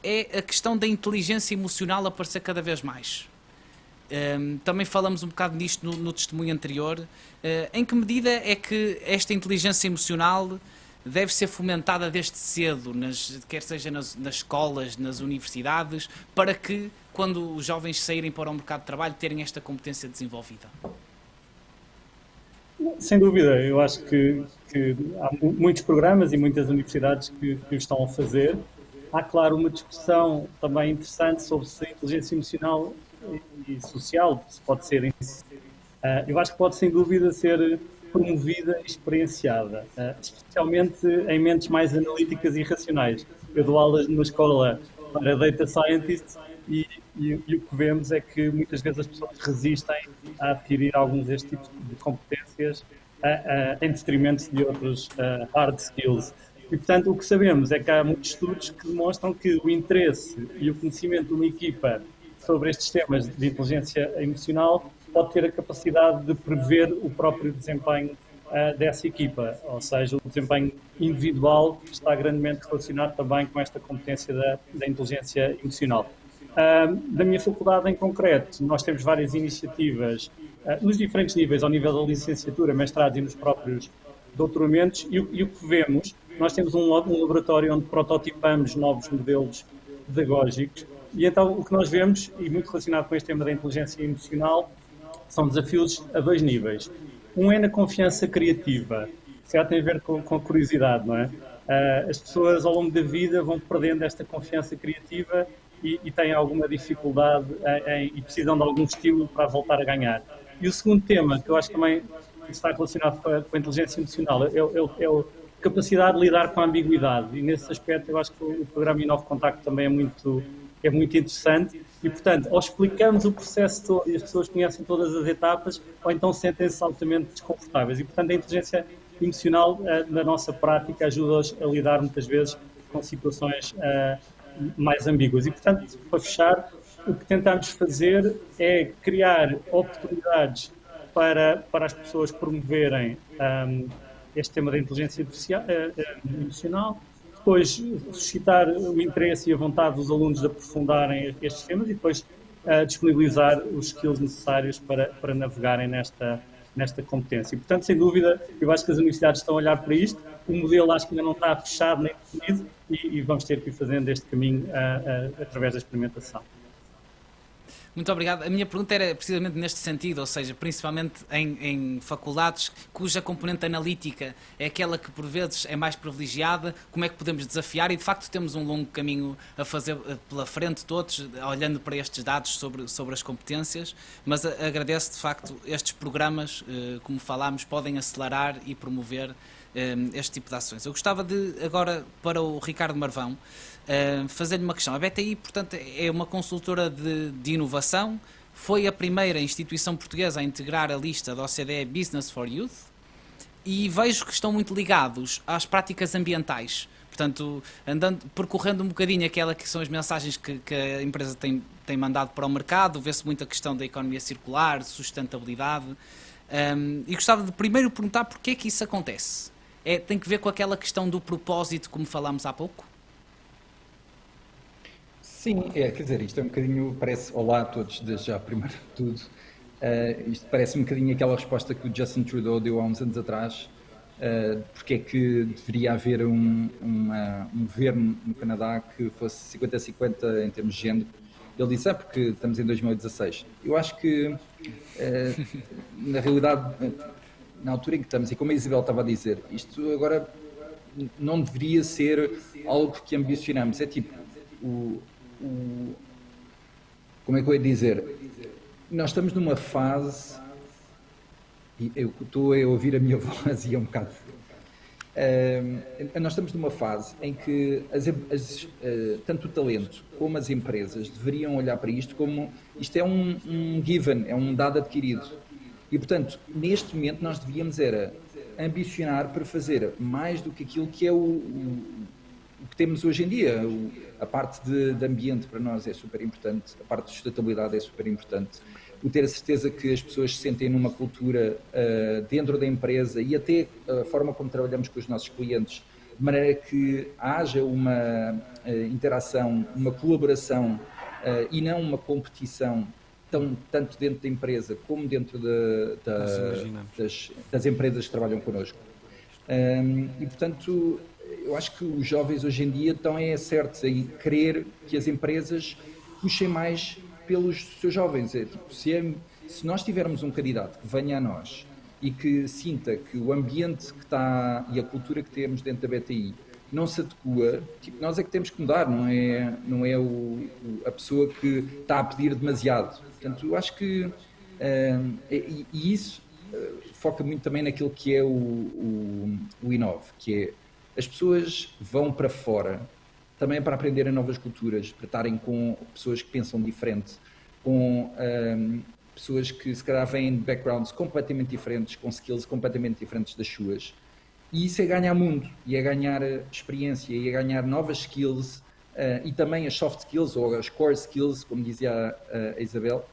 é a questão da inteligência emocional aparecer cada vez mais. Também falamos um bocado nisto no testemunho anterior. Em que medida é que esta inteligência emocional deve ser fomentada desde cedo, quer seja nas escolas, nas universidades, para que, quando os jovens saírem para o mercado de trabalho, terem esta competência desenvolvida? Sem dúvida, eu acho que há muitos programas e muitas universidades que o estão a fazer. Há, claro, uma discussão também interessante sobre se a inteligência emocional e social se pode ser. Eu acho que pode, sem dúvida, ser promovida e experienciada, especialmente em mentes mais analíticas e racionais. Eu dou aulas numa escola para Data Scientists e o que vemos é que muitas vezes as pessoas resistem a adquirir alguns destes tipos de competências em detrimento de outros hard skills. E, portanto, o que sabemos é que há muitos estudos que demonstram que o interesse e o conhecimento de uma equipa sobre estes temas de inteligência emocional pode ter a capacidade de prever o próprio desempenho dessa equipa, ou seja, o desempenho individual está grandemente relacionado também com esta competência da inteligência emocional. Da minha faculdade em concreto, nós temos várias iniciativas nos diferentes níveis, ao nível da licenciatura, mestrado e nos próprios doutoramentos, e o que vemos, nós temos um laboratório onde prototipamos novos modelos pedagógicos, e então o que nós vemos, e muito relacionado com este tema da inteligência emocional, são desafios a dois níveis. Um é na confiança criativa, que já tem a ver com a curiosidade, não é? As pessoas ao longo da vida vão perdendo esta confiança criativa e têm alguma dificuldade e precisam de algum estímulo para voltar a ganhar. E o segundo tema, que eu acho que também está relacionado com a inteligência emocional, é a capacidade de lidar com a ambiguidade. E nesse aspecto eu acho que o programa Inove Contacto também é muito interessante e, portanto, ou explicamos o processo todo e as pessoas conhecem todas as etapas, ou então sentem-se altamente desconfortáveis. E, portanto, a inteligência emocional, na nossa prática, ajuda-os a lidar muitas vezes com situações mais ambíguas. E, portanto, para fechar, o que tentamos fazer é criar oportunidades para as pessoas promoverem este tema da inteligência emocional, depois suscitar o interesse e a vontade dos alunos de aprofundarem estes temas e depois disponibilizar os skills necessários para navegarem nesta competência. E, portanto, sem dúvida, eu acho que as universidades estão a olhar para isto, o modelo acho que ainda não está fechado nem definido e vamos ter que ir fazendo este caminho através da experimentação. Muito obrigado. A minha pergunta era precisamente neste sentido, ou seja, principalmente em faculdades cuja componente analítica é aquela que por vezes é mais privilegiada, como é que podemos desafiar? E de facto temos um longo caminho a fazer pela frente todos, olhando para estes dados sobre as competências, mas agradeço de facto estes programas, como falámos, podem acelerar e promover este tipo de ações. Eu gostava de, agora, para o Ricardo Marvão, fazer-lhe uma questão. A BTI, portanto, é uma consultora de inovação, foi a primeira instituição portuguesa a integrar a lista da OCDE Business for Youth e vejo que estão muito ligados às práticas ambientais. Portanto, percorrendo um bocadinho aquela que são as mensagens que a empresa tem mandado para o mercado, vê-se muito a questão da economia circular, de sustentabilidade, e gostava de primeiro perguntar porque é que isso acontece. Tem que ver com aquela questão do propósito, como falámos há pouco? Sim, quer dizer, isto é um bocadinho, parece, olá a todos, desde já, primeiro de tudo, isto parece um bocadinho aquela resposta que o Justin Trudeau deu há uns anos atrás, porque é que deveria haver um governo no Canadá que fosse 50-50 em termos de género. Ele disse, porque estamos em 2016. Eu acho que, na realidade, na altura em que estamos, e como a Isabel estava a dizer, isto agora não deveria ser algo que ambicionamos, é tipo, como é que eu ia dizer? Nós estamos numa fase, e eu estou a ouvir a minha voz e é um bocado... nós estamos numa fase em que tanto o talento como as empresas deveriam olhar para isto como isto é um given, é um dado adquirido. E, portanto, neste momento nós devíamos era ambicionar para fazer mais do que aquilo que é o que temos hoje em dia. A parte de ambiente para nós é super importante, a parte de sustentabilidade é super importante. O ter a certeza que as pessoas se sentem numa cultura dentro da empresa e até a forma como trabalhamos com os nossos clientes, de maneira que haja uma interação, uma colaboração e não uma competição, tanto dentro da empresa como dentro das empresas que trabalham connosco. E, portanto, eu acho que os jovens hoje em dia estão certos em querer que as empresas puxem mais pelos seus jovens. Se nós tivermos um candidato que venha a nós e que sinta que o ambiente que está e a cultura que temos dentro da BTI não se adequa, nós é que temos que mudar, não é a pessoa que está a pedir demasiado. Portanto, eu acho que e isso foca muito também naquilo que é o Inove, que é as pessoas vão para fora também para aprenderem novas culturas, para estarem com pessoas que pensam diferente, com pessoas que se calhar vêm de backgrounds completamente diferentes, com skills completamente diferentes das suas. E isso é ganhar mundo, e é ganhar experiência, e é ganhar novas skills, e também as soft skills, ou as core skills, como dizia a Isabel.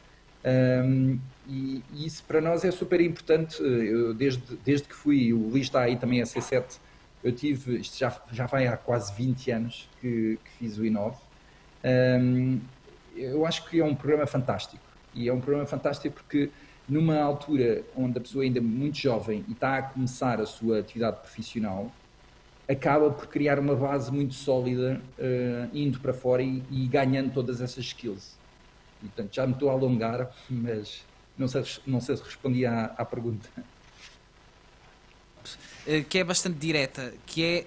E isso para nós é super importante. Eu, desde que fui, o Luís está aí também a C7, eu tive, isto já vai há quase 20 anos que fiz o Inove. Eu acho que é um programa fantástico, e é um programa fantástico porque numa altura onde a pessoa ainda é muito jovem e está a começar a sua atividade profissional, acaba por criar uma base muito sólida, indo para fora e ganhando todas essas skills. E, portanto, já me estou a alongar, mas não sei se respondi à pergunta. Que é bastante direta, que é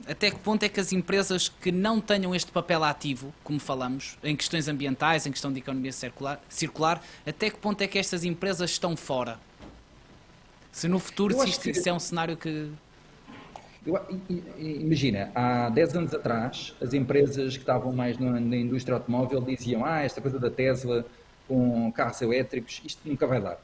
até que ponto é que as empresas que não tenham este papel ativo, como falamos, em questões ambientais, em questão de economia circular, até que ponto é que estas empresas estão fora? Se no futuro isso é um cenário que... Imagina, há 10 anos atrás, as empresas que estavam mais na indústria automóvel diziam esta coisa da Tesla com carros elétricos, isto nunca vai dar.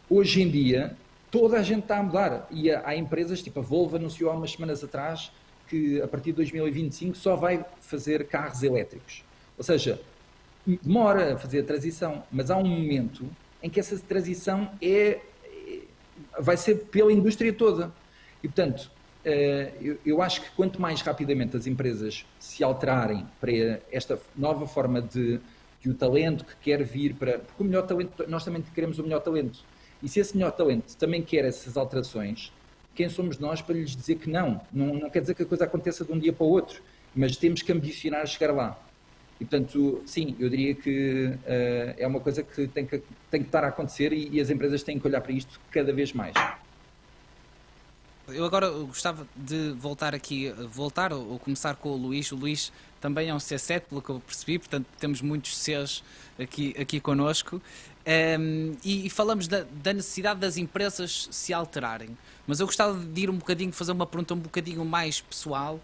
Hoje em dia, toda a gente está a mudar, e há empresas, tipo a Volvo anunciou há umas semanas atrás que a partir de 2025 só vai fazer carros elétricos. Ou seja, demora a fazer a transição, mas há um momento em que essa transição vai ser pela indústria toda. E, portanto, eu acho que quanto mais rapidamente as empresas se alterarem para esta nova forma de o talento que quer vir para... Porque o melhor talento, nós também queremos o melhor talento. E se esse melhor talento também quer essas alterações, quem somos nós para lhes dizer que não? Não quer dizer que a coisa aconteça de um dia para o outro, mas temos que ambicionar chegar lá. E, portanto, sim, eu diria que é uma coisa que tem que estar a acontecer e as empresas têm que olhar para isto cada vez mais. Eu agora gostava de voltar ou começar com o Luís. O Luís também é um C7, pelo que eu percebi, portanto temos muitos Cs aqui connosco. E falamos da necessidade das empresas se alterarem. Mas eu gostava de ir fazer uma pergunta um bocadinho mais pessoal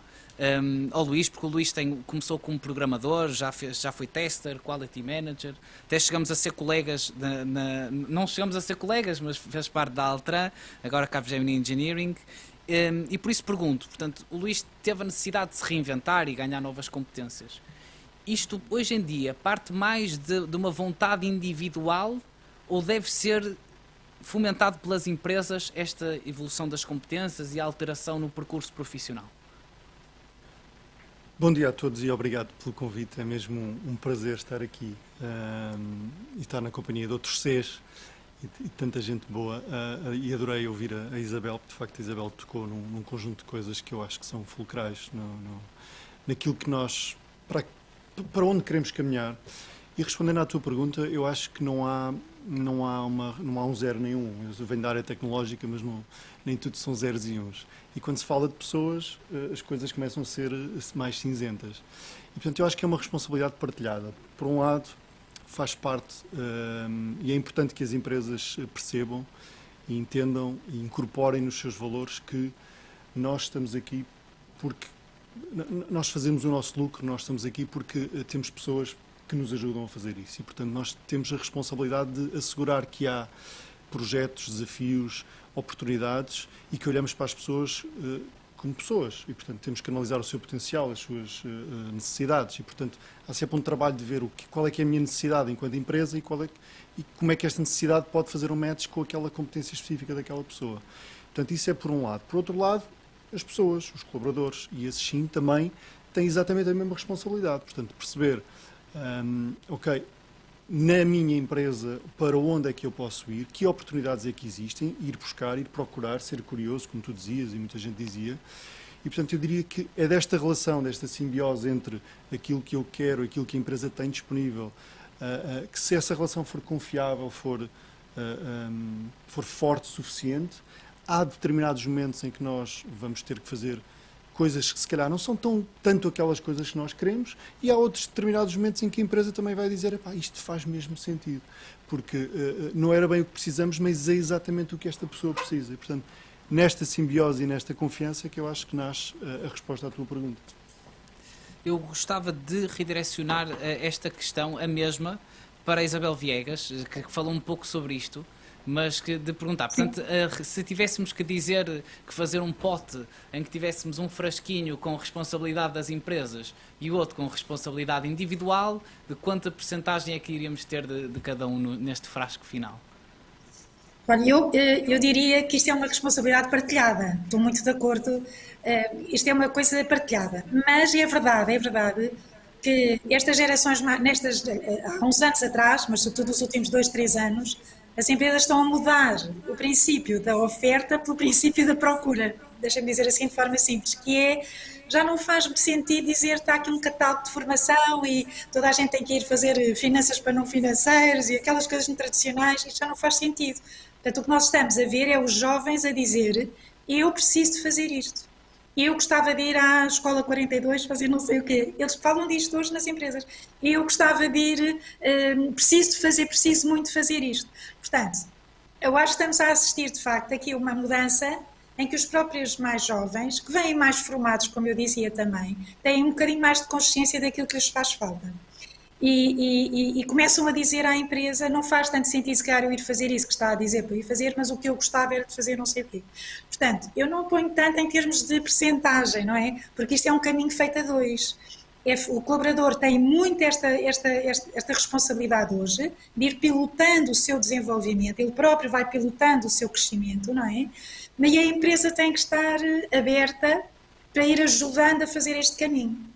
ao Luís, porque o Luís começou como programador, já foi tester, quality manager, até chegamos a ser colegas, não chegamos a ser colegas, mas fez parte da Altran, agora Capgemini Engineering, e por isso pergunto, portanto, o Luís teve a necessidade de se reinventar e ganhar novas competências. Isto, hoje em dia, parte mais de uma vontade individual ou deve ser fomentado pelas empresas esta evolução das competências e a alteração no percurso profissional? Bom dia a todos e obrigado pelo convite. É mesmo um prazer estar aqui e estar na companhia de outros Cs e tanta gente boa. E adorei ouvir a Isabel, porque de facto a Isabel tocou num conjunto de coisas que eu acho que são fulcrais naquilo que nós... Para onde queremos caminhar. E respondendo à tua pergunta, eu acho que não há um zero nem um. Eu venho da área tecnológica, mas nem tudo são zeros e uns. E quando se fala de pessoas, as coisas começam a ser mais cinzentas. E, portanto, eu acho que é uma responsabilidade partilhada. Por um lado, faz parte, e é importante que as empresas percebam e entendam e incorporem nos seus valores que nós estamos aqui porque nós fazemos o nosso lucro, nós estamos aqui porque temos pessoas que nos ajudam a fazer isso e, portanto, nós temos a responsabilidade de assegurar que há projetos, desafios, oportunidades e que olhamos para as pessoas como pessoas e, portanto, temos que analisar o seu potencial, as suas necessidades e, portanto, há sempre um trabalho de ver qual é que é a minha necessidade enquanto empresa e como é que esta necessidade pode fazer um match com aquela competência específica daquela pessoa. Portanto, isso é por um lado. Por outro lado, as pessoas, os colaboradores, e esses sim também têm exatamente a mesma responsabilidade. Portanto, perceber, ok, na minha empresa para onde é que eu posso ir, que oportunidades é que existem, ir buscar, ir procurar, ser curioso, como tu dizias e muita gente dizia. E, portanto, eu diria que é desta relação, desta simbiose entre aquilo que eu quero, aquilo que a empresa tem disponível, que se essa relação for confiável, for forte o suficiente, há determinados momentos em que nós vamos ter que fazer coisas que se calhar não são tanto aquelas coisas que nós queremos, e há outros determinados momentos em que a empresa também vai dizer, isto faz mesmo sentido, porque não era bem o que precisamos, mas é exatamente o que esta pessoa precisa. E, portanto, nesta simbiose e nesta confiança que eu acho que nasce a resposta à tua pergunta. Eu gostava de redirecionar esta questão, a mesma, para a Isabel Viegas, que falou um pouco sobre isto, mas de perguntar, portanto, se tivéssemos que dizer que fazer um pote em que tivéssemos um frasquinho com responsabilidade das empresas e o outro com responsabilidade individual, de quanta percentagem é que iríamos ter de cada um neste frasco final? Olha, eu diria que isto é uma responsabilidade partilhada, estou muito de acordo, isto é uma coisa partilhada, mas é verdade que estas gerações, há uns anos atrás, mas sobretudo nos últimos 2, 3 anos, as empresas estão a mudar o princípio da oferta pelo princípio da procura, deixa-me dizer assim de forma simples, que é, já não faz sentido dizer que está aqui um catálogo de formação e toda a gente tem que ir fazer finanças para não financeiros e aquelas coisas tradicionais, isto já não faz sentido. Portanto, o que nós estamos a ver é os jovens a dizer, eu preciso de fazer isto. Eu gostava de ir à Escola 42 fazer não sei o quê. Eles falam disto hoje nas empresas. Eu gostava de ir, preciso muito fazer isto. Portanto, eu acho que estamos a assistir, de facto, aqui a uma mudança em que os próprios mais jovens, que vêm mais formados, como eu dizia também, têm um bocadinho mais de consciência daquilo que lhes faz falta. E começam a dizer à empresa, não faz tanto sentido se calhar eu ir fazer isso que está a dizer para eu ir fazer, mas o que eu gostava era de fazer não sei o quê. Portanto, eu não ponho tanto em termos de percentagem, não é? Porque isto é um caminho feito a dois. O colaborador tem muito esta responsabilidade hoje de ir pilotando o seu desenvolvimento, ele próprio vai pilotando o seu crescimento, não é? Mas a empresa tem que estar aberta para ir ajudando a fazer este caminho.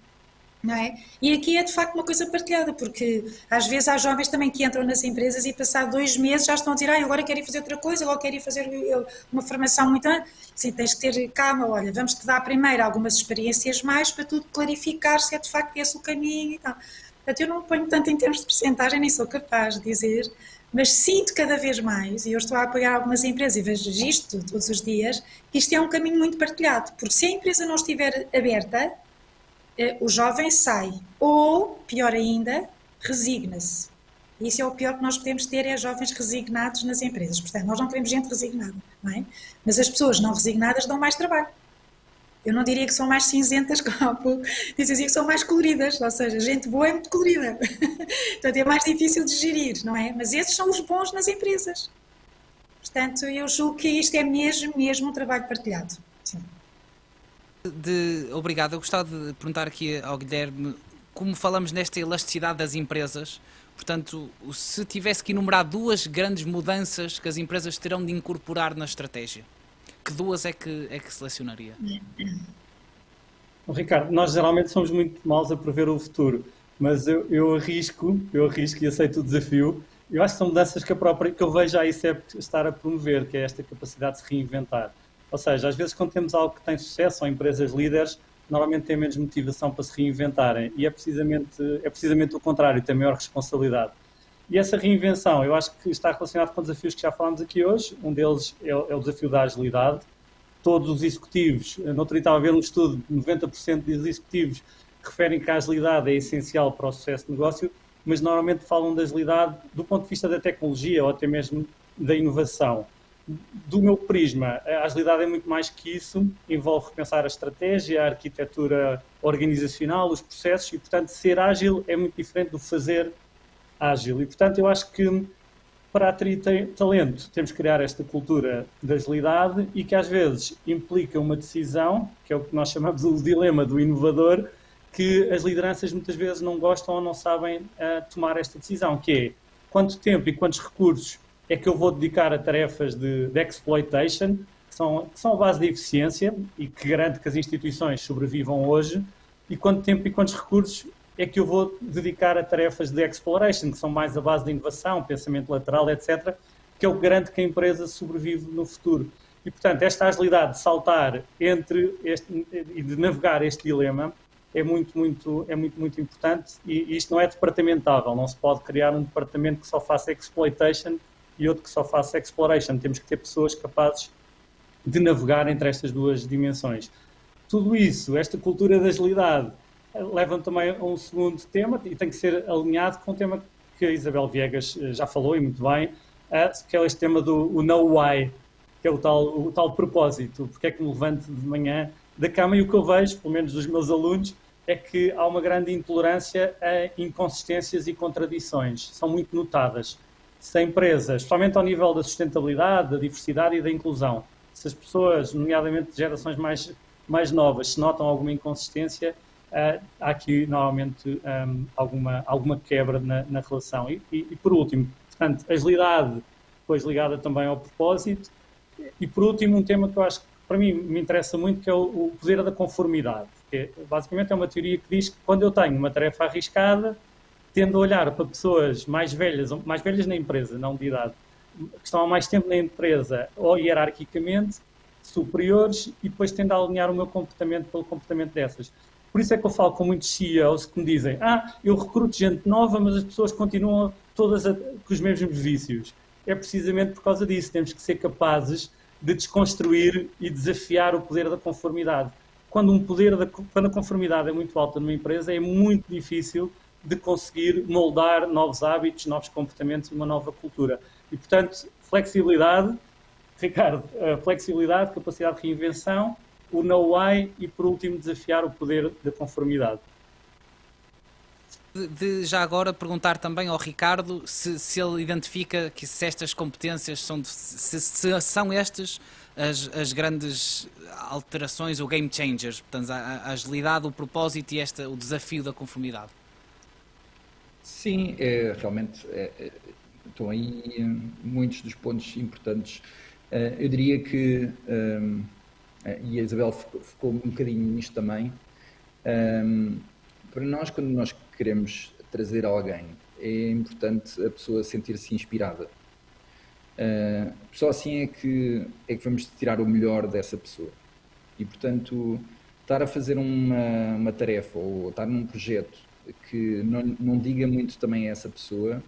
Não é? E aqui é de facto uma coisa partilhada, porque às vezes há jovens também que entram nas empresas e passado 2 meses já estão a dizer, agora quero ir fazer outra coisa, agora quero ir fazer uma formação muito... Sim, tens que ter calma, olha, vamos-te dar primeiro algumas experiências mais para tudo clarificar se é de facto esse o caminho e tal. Portanto, eu não ponho tanto em termos de percentagem, nem sou capaz de dizer, mas sinto cada vez mais, e eu estou a apoiar algumas empresas e vejo isto todos os dias, que isto é um caminho muito partilhado, porque se a empresa não estiver aberta, o jovem sai, ou, pior ainda, resigna-se. Isso é o pior que nós podemos ter, é jovens resignados nas empresas. Portanto, nós não queremos gente resignada, não é? Mas as pessoas não resignadas dão mais trabalho. Eu não diria que são mais cinzentas, como dizem que são mais coloridas, ou seja, gente boa é muito colorida. Portanto, é mais difícil de gerir, não é? Mas esses são os bons nas empresas. Portanto, eu julgo que isto é mesmo um trabalho partilhado. Sim. Obrigado. Eu gostava de perguntar aqui ao Guilherme, como falamos nesta elasticidade das empresas, portanto, se tivesse que enumerar 2 grandes mudanças que as empresas terão de incorporar na estratégia, que 2 é que selecionaria? Ricardo, nós geralmente somos muito maus a prever o futuro, mas eu arrisco e aceito o desafio. Eu acho que são mudanças que eu vejo a ICEP estar a promover, que é esta capacidade de se reinventar. Ou seja, às vezes quando temos algo que tem sucesso, ou empresas líderes, normalmente têm menos motivação para se reinventarem. E é precisamente o contrário, tem maior responsabilidade. E essa reinvenção, eu acho que está relacionado com desafios que já falámos aqui hoje. Um deles é o desafio da agilidade. Todos os executivos, no outro dia estava a ver um estudo, 90% dos executivos referem que a agilidade é essencial para o sucesso do negócio, mas normalmente falam da agilidade do ponto de vista da tecnologia ou até mesmo da inovação. Do meu prisma, a agilidade é muito mais que isso, envolve repensar a estratégia, a arquitetura organizacional, os processos e, portanto, ser ágil é muito diferente do fazer ágil. E, portanto, eu acho que para atrair talento temos que criar esta cultura de agilidade e que às vezes implica uma decisão, que é o que nós chamamos o dilema do inovador, que as lideranças muitas vezes não gostam ou não sabem tomar esta decisão, que é quanto tempo e quantos recursos é que eu vou dedicar a tarefas de exploitation, que são a base da eficiência e que garante que as instituições sobrevivam hoje, e quanto tempo e quantos recursos é que eu vou dedicar a tarefas de exploration, que são mais a base de inovação, pensamento lateral, etc., que é o que garante que a empresa sobrevive no futuro. E, portanto, esta agilidade de saltar e de navegar este dilema é muito importante, e isto não é departamentável, não se pode criar um departamento que só faça exploitation e outro que só faça exploration. Temos que ter pessoas capazes de navegar entre estas duas dimensões. Tudo isso, esta cultura da agilidade, leva também a um segundo tema, e tem que ser alinhado com o tema que a Isabel Viegas já falou, e muito bem, que é este tema do know why, que é o tal propósito, porque é que me levanto de manhã da cama. E o que eu vejo, pelo menos dos meus alunos, é que há uma grande intolerância a inconsistências e contradições, são muito notadas. Se a empresa, especialmente ao nível da sustentabilidade, da diversidade e da inclusão, se as pessoas, nomeadamente de gerações mais novas, se notam alguma inconsistência, há aqui, normalmente, alguma quebra na relação. E por último, portanto, agilidade, depois ligada também ao propósito. E, por último, um tema que eu acho que, para mim, me interessa muito, que é o poder da conformidade. Que, basicamente, é uma teoria que diz que, quando eu tenho uma tarefa arriscada, tendo a olhar para pessoas mais velhas na empresa, não de idade, que estão há mais tempo na empresa, ou hierarquicamente superiores, e depois tendo a alinhar o meu comportamento pelo comportamento dessas. Por isso é que eu falo com muitos CEOs que me dizem: eu recruto gente nova, mas as pessoas continuam todas com os mesmos vícios. É precisamente por causa disso. Temos que ser capazes de desconstruir e desafiar o poder da conformidade. Quando a conformidade é muito alta numa empresa, é muito difícil de conseguir moldar novos hábitos, novos comportamentos e uma nova cultura. E, portanto, flexibilidade, Ricardo, flexibilidade, capacidade de reinvenção, o know why e, por último, desafiar o poder da conformidade. Já agora perguntar também ao Ricardo se ele identifica que se estas competências se são estas as grandes alterações ou game changers, portanto, a agilidade, o propósito e o desafio da conformidade. Sim, realmente estão aí muitos dos pontos importantes. Eu diria que, e a Isabel focou um bocadinho nisto também, para nós, quando nós queremos trazer alguém, é importante a pessoa sentir-se inspirada. Só assim é que vamos tirar o melhor dessa pessoa. E, portanto, estar a fazer uma tarefa ou estar num projeto que não diga muito também a essa pessoa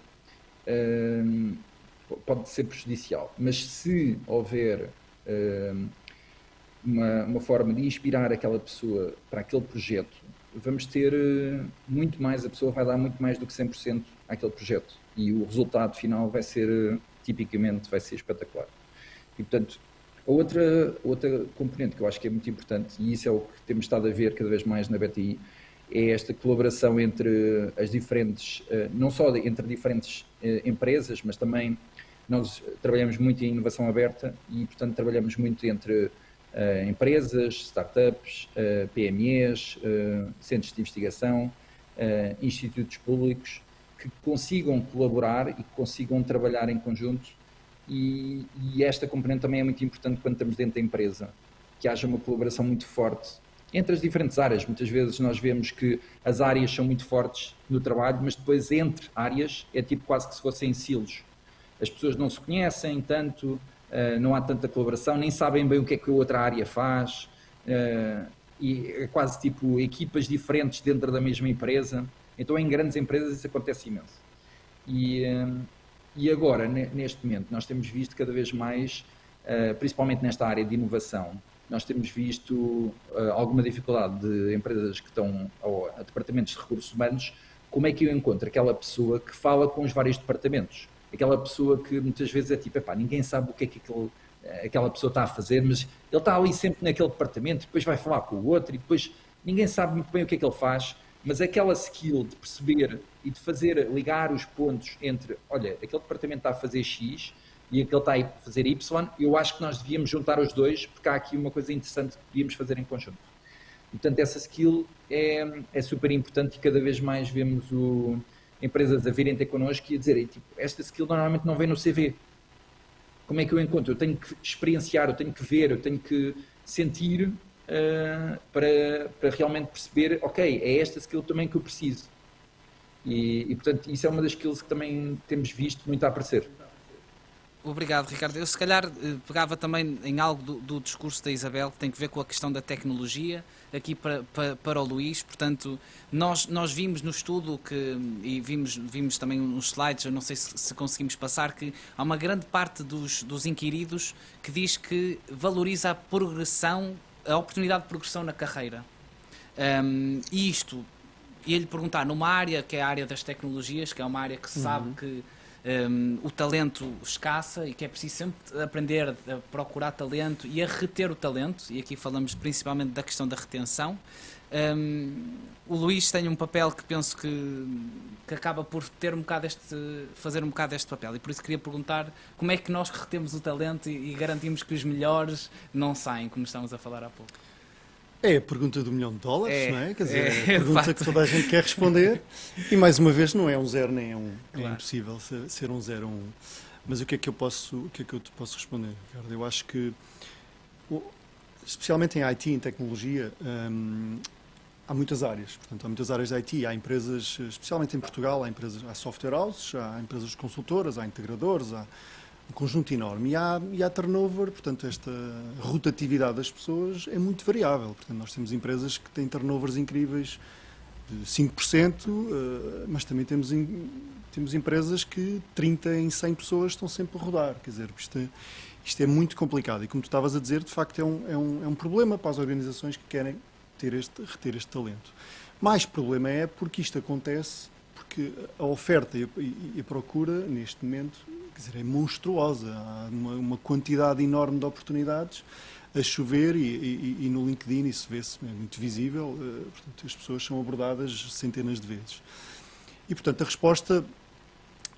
pode ser prejudicial. Mas se houver uma forma de inspirar aquela pessoa para aquele projeto, vamos ter muito mais, a pessoa vai dar muito mais do que 100% àquele projeto. E o resultado final vai ser, tipicamente, vai ser espetacular. E, portanto, a outra componente que eu acho que é muito importante, e isso é o que temos estado a ver cada vez mais na BTI, é esta colaboração entre as diferentes, não só entre diferentes empresas, mas também nós trabalhamos muito em inovação aberta e, portanto, trabalhamos muito entre empresas, startups, PMEs, centros de investigação, institutos públicos, que consigam colaborar e que consigam trabalhar em conjunto. E esta componente também é muito importante quando estamos dentro da empresa, que haja uma colaboração muito forte entre as diferentes áreas. Muitas vezes nós vemos que as áreas são muito fortes no trabalho, mas depois entre áreas é tipo quase que se fossem silos. As pessoas não se conhecem tanto, não há tanta colaboração, nem sabem bem o que é que a outra área faz, e é quase tipo equipas diferentes dentro da mesma empresa. Então em grandes empresas isso acontece imenso. E agora, neste momento, nós temos visto cada vez mais, principalmente nesta área de inovação, nós temos visto alguma dificuldade de empresas que estão a departamentos de recursos humanos. Como é que eu encontro aquela pessoa que fala com os vários departamentos? Aquela pessoa que muitas vezes é tipo, ninguém sabe o que é que aquela pessoa está a fazer, mas ele está ali sempre naquele departamento, depois vai falar com o outro e depois ninguém sabe muito bem o que é que ele faz, mas aquela skill de perceber e de fazer, ligar os pontos entre, olha, aquele departamento está a fazer X e aquele está a fazer Y, eu acho que nós devíamos juntar os dois, porque há aqui uma coisa interessante que podíamos fazer em conjunto. E, portanto, essa skill é super importante e cada vez mais vemos empresas a virem ter connosco e a dizerem, tipo, esta skill normalmente não vem no CV. Como é que eu encontro? Eu tenho que experienciar, eu tenho que ver, eu tenho que sentir para realmente perceber, ok, é esta skill também que eu preciso. E, portanto, isso é uma das skills que também temos visto muito a aparecer. Obrigado, Ricardo. Eu se calhar pegava também em algo do discurso da Isabel, que tem que ver com a questão da tecnologia, aqui para o Luís. Portanto, nós vimos no estudo e vimos também nos slides, eu não sei se conseguimos passar, que há uma grande parte dos inquiridos que diz que valoriza a progressão, a oportunidade de progressão na carreira. E isto, ia-lhe perguntar, numa área que é a área das tecnologias, que é uma área que se sabe que o talento escassa e que é preciso sempre aprender a procurar talento e a reter o talento, e aqui falamos principalmente da questão da retenção. O Luís tem um papel que penso que acaba por ter fazer um bocado este papel, e por isso queria perguntar como é que nós retemos o talento e garantimos que os melhores não saem, como estamos a falar há pouco. É a pergunta do $1 milhão, não é? Quer dizer, é a pergunta que toda a gente quer responder. E mais uma vez, não é um 0 nem é um. Claro. É impossível ser um 0 ou um 1. Mas o que é que eu te posso responder, Ricardo? Eu acho que, especialmente em IT, em tecnologia, há muitas áreas. Portanto, há muitas áreas de IT. Há empresas, especialmente em Portugal, há software houses, há empresas consultoras, há integradores, há um conjunto enorme. E há turnover, portanto, esta rotatividade das pessoas é muito variável. Portanto, nós temos empresas que têm turnovers incríveis de 5%, mas também temos empresas que 30 em 100 pessoas estão sempre a rodar. Quer dizer, isto é muito complicado. E como tu estavas a dizer, de facto, é um problema para as organizações que querem reter este talento. Mais problema é porque isto acontece, porque a oferta e a procura, neste momento, quer dizer, é monstruosa. Há uma quantidade enorme de oportunidades a chover e no LinkedIn isso vê-se, é muito visível. Portanto, as pessoas são abordadas centenas de vezes. E, portanto, a resposta,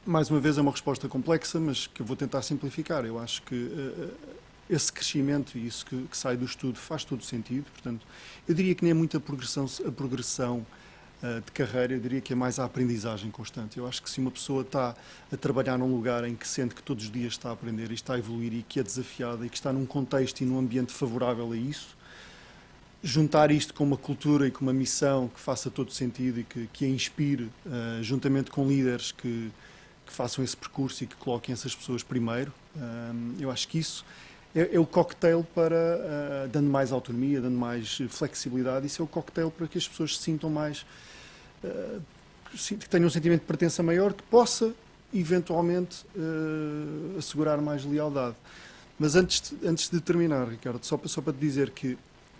mais uma vez, é uma resposta complexa, mas que eu vou tentar simplificar. Eu acho que esse crescimento e isso que sai do estudo faz todo sentido. Portanto, eu diria que nem é muito a progressão de carreira, eu diria que é mais a aprendizagem constante. Eu acho que se uma pessoa está a trabalhar num lugar em que sente que todos os dias está a aprender e está a evoluir e que é desafiada e que está num contexto e num ambiente favorável a isso, juntar isto com uma cultura e com uma missão que faça todo sentido e que a inspire, juntamente com líderes que façam esse percurso e que coloquem essas pessoas primeiro, eu acho que isso é o cocktail para, dando mais autonomia, dando mais flexibilidade, isso é o cocktail para que as pessoas se sintam mais, que tenham um sentimento de pertença maior, que possa, eventualmente, assegurar mais lealdade. Mas antes de terminar, Ricardo, só para te dizer que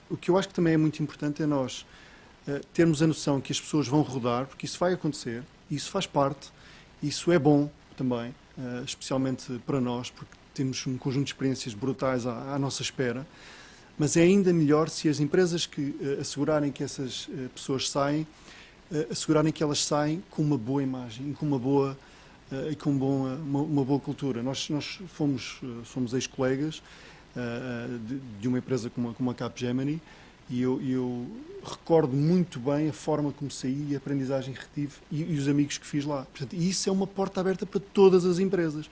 o que eu acho que também é muito importante é nós termos a noção que as pessoas vão rodar, porque isso vai acontecer, isso faz parte, isso é bom também, especialmente para nós, porque temos um conjunto de experiências brutais à nossa espera, mas é ainda melhor se as empresas que assegurarem que essas pessoas saem, assegurarem que elas saem com uma boa imagem, com uma boa cultura. Nós somos ex-colegas de uma empresa como a Capgemini e eu recordo muito bem a forma como saí e a aprendizagem que retive e os amigos que fiz lá. Portanto, isso é uma porta aberta para todas as empresas.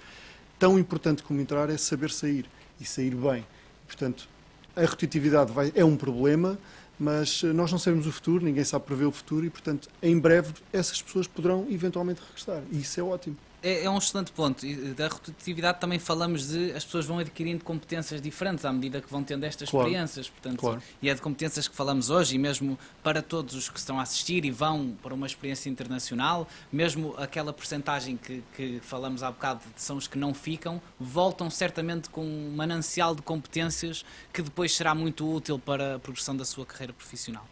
Tão importante como entrar é saber sair e sair bem. Portanto, a rotatividade é um problema, mas nós não sabemos o futuro, ninguém sabe prever o futuro e, portanto, em breve essas pessoas poderão eventualmente regressar. E isso é ótimo. É um excelente ponto. E da rotatividade também falamos de as pessoas vão adquirindo competências diferentes à medida que vão tendo estas experiências. Portanto, e é de competências que falamos hoje, e mesmo para todos os que estão a assistir e vão para uma experiência internacional, mesmo aquela percentagem que falamos há bocado, são os que não ficam, voltam certamente com um manancial de competências que depois será muito útil para a progressão da sua carreira profissional.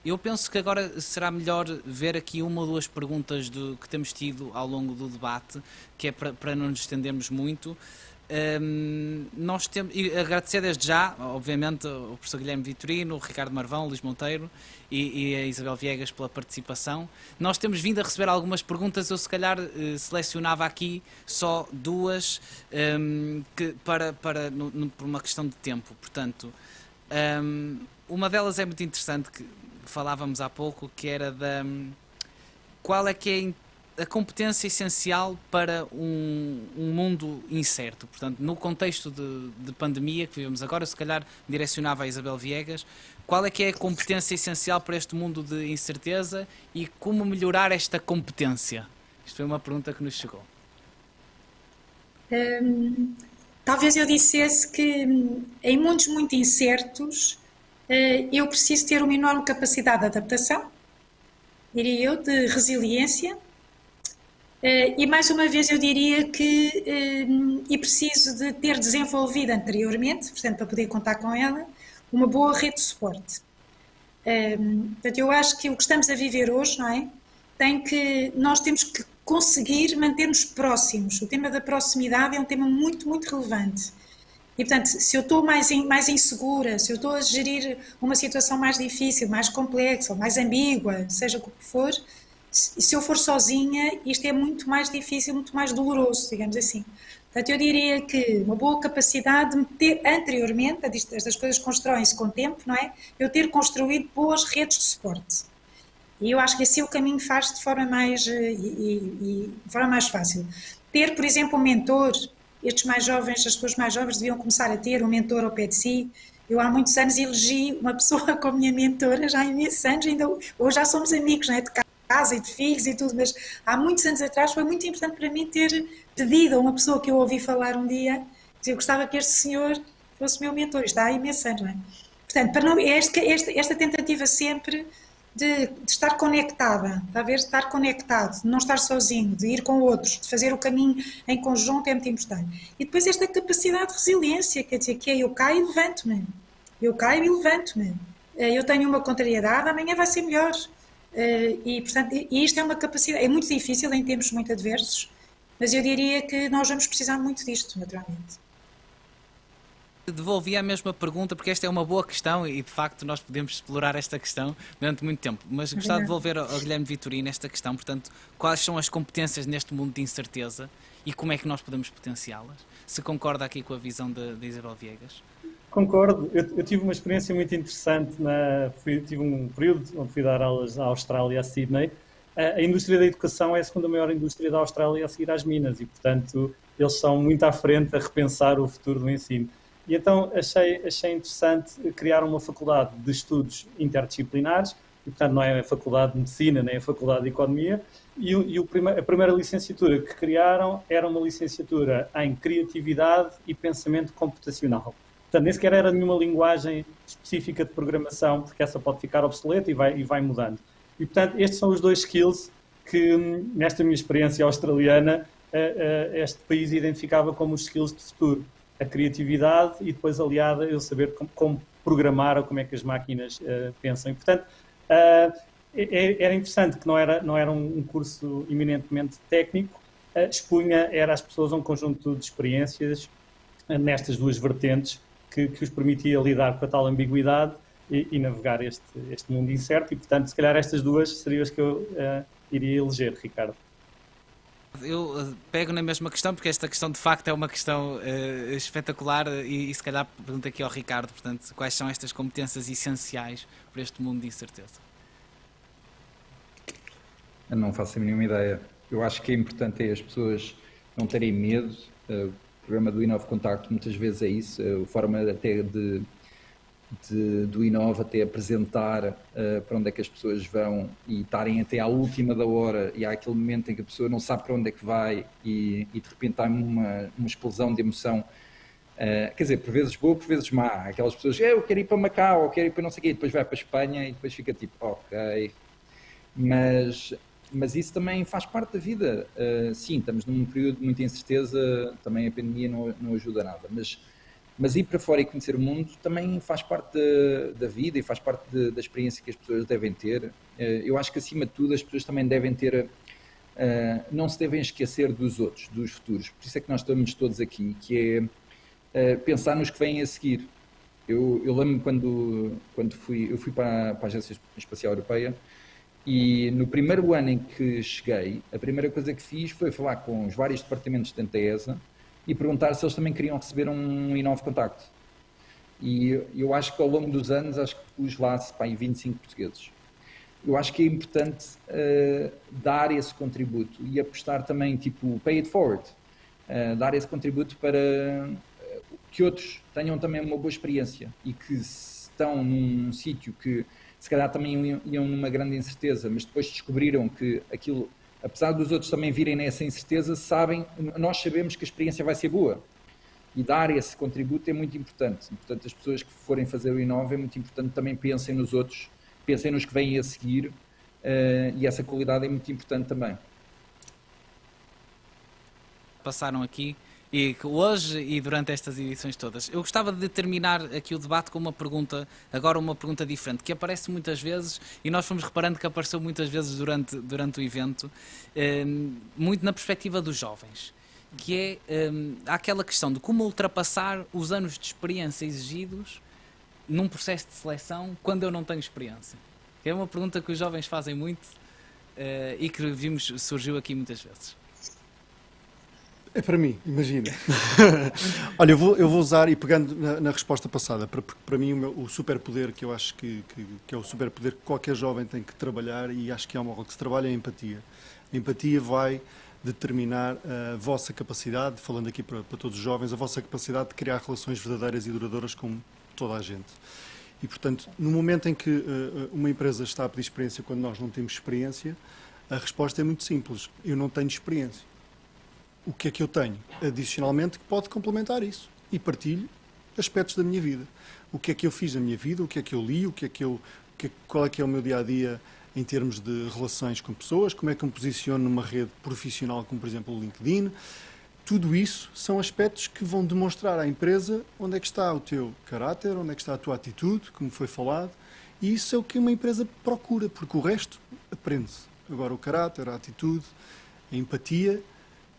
Eu penso que agora será melhor ver aqui uma ou duas perguntas que temos tido ao longo do debate, que é para não nos estendermos muito. Nós temos, e agradecer desde já, obviamente, ao professor Guilherme Vitorino, o Ricardo Marvão, o Luís Monteiro e a Isabel Viegas pela participação. Nós temos vindo a receber algumas perguntas, eu se calhar selecionava aqui só duas por uma questão de tempo. Portanto, uma delas é muito interessante, que falávamos há pouco, que era qual é que é a competência essencial para um mundo incerto. Portanto, no contexto de pandemia que vivemos agora, se calhar direcionava a Isabel Viegas, qual é que é a competência essencial para este mundo de incerteza e como melhorar esta competência? Isto foi uma pergunta que nos chegou. Talvez eu dissesse que em mundos muito incertos eu preciso ter uma enorme capacidade de adaptação, diria eu, de resiliência, e mais uma vez eu diria que e preciso de ter desenvolvido anteriormente, portanto para poder contar com ela, uma boa rede de suporte. Portanto, eu acho que o que estamos a viver hoje, não é? Nós temos que conseguir manter-nos próximos. O tema da proximidade é um tema muito, muito relevante. E, portanto, se eu estou mais insegura, se eu estou a gerir uma situação mais difícil, mais complexa, ou mais ambígua, seja o que for, se eu for sozinha, isto é muito mais difícil, muito mais doloroso, digamos assim. Portanto, eu diria que uma boa capacidade de me ter anteriormente, estas coisas constroem-se com o tempo, não é? Eu ter construído boas redes de suporte. E eu acho que assim o caminho faz de forma mais, de forma mais fácil. Ter, por exemplo, um mentor, estes mais jovens, as pessoas mais jovens deviam começar a ter um mentor ao pé de si. Eu há muitos anos elegi uma pessoa como minha mentora, já há imensos anos, ainda hoje já somos amigos, não é? De casa e de filhos e tudo, mas há muitos anos atrás foi muito importante para mim ter pedido a uma pessoa que eu ouvi falar um dia, que eu gostava que este senhor fosse meu mentor. Isto há imensos anos, não é? Portanto, para não, esta tentativa sempre de estar conectada, de estar conectado, de não estar sozinho, de ir com outros, de fazer o caminho em conjunto é muito importante. E depois esta capacidade de resiliência, quer dizer, que é eu caio e levanto-me, eu caio e levanto-me, eu tenho uma contrariedade, amanhã vai ser melhor. E, portanto, isto é uma capacidade, é muito difícil em tempos muito adversos, mas eu diria que nós vamos precisar muito disto, naturalmente. Devolvi a mesma pergunta, porque esta é uma boa questão e, de facto, nós podemos explorar esta questão durante muito tempo. Mas gostava de devolver ao Guilherme Vitorino esta questão, portanto, quais são as competências neste mundo de incerteza e como é que nós podemos potenciá-las? Se concorda aqui com a visão de Isabel Viegas? Concordo. Eu tive uma experiência muito interessante, tive um período onde fui dar aulas à Austrália, a Sydney. A indústria da educação é a segunda maior indústria da Austrália a seguir às Minas e, portanto, eles são muito à frente a repensar o futuro do ensino. E então achei interessante criar uma faculdade de estudos interdisciplinares, e portanto não é a faculdade de medicina nem a faculdade de economia, e a primeira licenciatura que criaram era uma licenciatura em criatividade e pensamento computacional. Portanto, nem sequer era nenhuma linguagem específica de programação, porque essa pode ficar obsoleta e vai mudando. E portanto, estes são os dois skills que, nesta minha experiência australiana, este país identificava como os skills de futuro. A criatividade e depois aliada eu saber como programar ou como é que as máquinas pensam. E, portanto, era interessante que não era um curso eminentemente técnico, era às pessoas um conjunto de experiências nestas duas vertentes que os permitia lidar com a tal ambiguidade e navegar este mundo incerto. E, portanto, se calhar estas duas seriam as que eu iria eleger, Ricardo. Eu pego na mesma questão, porque esta questão de facto é uma questão espetacular e se calhar pergunto aqui ao Ricardo, portanto, quais são estas competências essenciais para este mundo de incerteza? Eu não faço a mínima ideia. Eu acho que é importante as pessoas não terem medo. O programa do Inove Contacto muitas vezes é isso, a forma até do Inove até apresentar para onde é que as pessoas vão e estarem até à última da hora e há aquele momento em que a pessoa não sabe para onde é que vai e de repente há uma explosão de emoção, quer dizer, por vezes boa, por vezes má. Há aquelas pessoas que eu quero ir para Macau, ou quero ir para não sei o quê, e depois vai para a Espanha e depois fica tipo, ok, mas isso também faz parte da vida. Sim, estamos num período de muita incerteza, também a pandemia não ajuda nada, mas ir para fora e conhecer o mundo também faz parte da vida e faz parte da experiência que as pessoas devem ter. Eu acho que, acima de tudo, as pessoas também devem ter, não se devem esquecer dos outros, dos futuros. Por isso é que nós estamos todos aqui, que é pensar nos que vêm a seguir. Eu lembro-me quando eu fui para a Agência Espacial Europeia e no primeiro ano em que cheguei, a primeira coisa que fiz foi falar com os vários departamentos dentro da ESA e perguntar se eles também queriam receber um Inove Contacto. E eu acho que ao longo dos anos, acho que pus lá 25 portugueses. eu acho que é importante dar esse contributo e apostar também, tipo, pay it forward, dar esse contributo para que outros tenham também uma boa experiência e que estão num sítio que se calhar também iam numa grande incerteza, mas depois descobriram que aquilo, apesar dos outros também virem nessa incerteza, nós sabemos que a experiência vai ser boa. E dar esse contributo é muito importante. Portanto, as pessoas que forem fazer o Inova é muito importante também pensem nos outros, pensem nos que vêm a seguir, e essa qualidade é muito importante também. Passaram aqui e que hoje e durante estas edições todas. Eu gostava de terminar aqui o debate com uma pergunta, agora uma pergunta diferente, que aparece muitas vezes, e nós fomos reparando que apareceu muitas vezes durante o evento, muito na perspectiva dos jovens, que é aquela questão de como ultrapassar os anos de experiência exigidos num processo de seleção quando eu não tenho experiência. É uma pergunta que os jovens fazem muito e que vimos, surgiu aqui muitas vezes. É para mim, imagina. Olha, eu vou usar, e pegando na resposta passada, porque para mim o superpoder que eu acho que é o superpoder que qualquer jovem tem que trabalhar, e acho que é algo que se trabalha, é a empatia. A empatia vai determinar a vossa capacidade, falando aqui para todos os jovens, a vossa capacidade de criar relações verdadeiras e duradouras com toda a gente. E, portanto, no momento em que uma empresa está a pedir experiência quando nós não temos experiência, a resposta é muito simples. Eu não tenho experiência. O que é que eu tenho? Adicionalmente, que pode complementar isso. E partilho aspectos da minha vida. O que é que eu fiz na minha vida, o que é que eu li, qual é que é o meu dia-a-dia em termos de relações com pessoas, como é que eu me posiciono numa rede profissional, como por exemplo o LinkedIn. Tudo isso são aspectos que vão demonstrar à empresa onde é que está o teu caráter, onde é que está a tua atitude, como foi falado, e isso é o que uma empresa procura, porque o resto aprende-se. Agora o caráter, a atitude, a empatia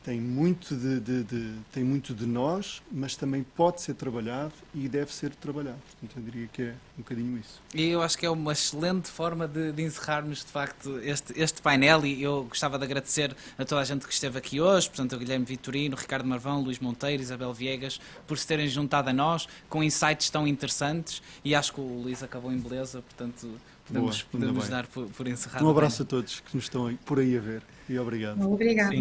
tem muito de nós, mas também pode ser trabalhado e deve ser trabalhado. Portanto, eu diria que é um bocadinho isso. E eu acho que é uma excelente forma de encerrarmos, de facto, este painel, e eu gostava de agradecer a toda a gente que esteve aqui hoje, portanto, a Guilherme Vitorino, Ricardo Marvão, Luís Monteiro, Isabel Viegas, por se terem juntado a nós, com insights tão interessantes, e acho que o Luís acabou em beleza, portanto, podemos dar por encerrado. Um abraço a todos que nos estão por aí a ver. E obrigado. Obrigado.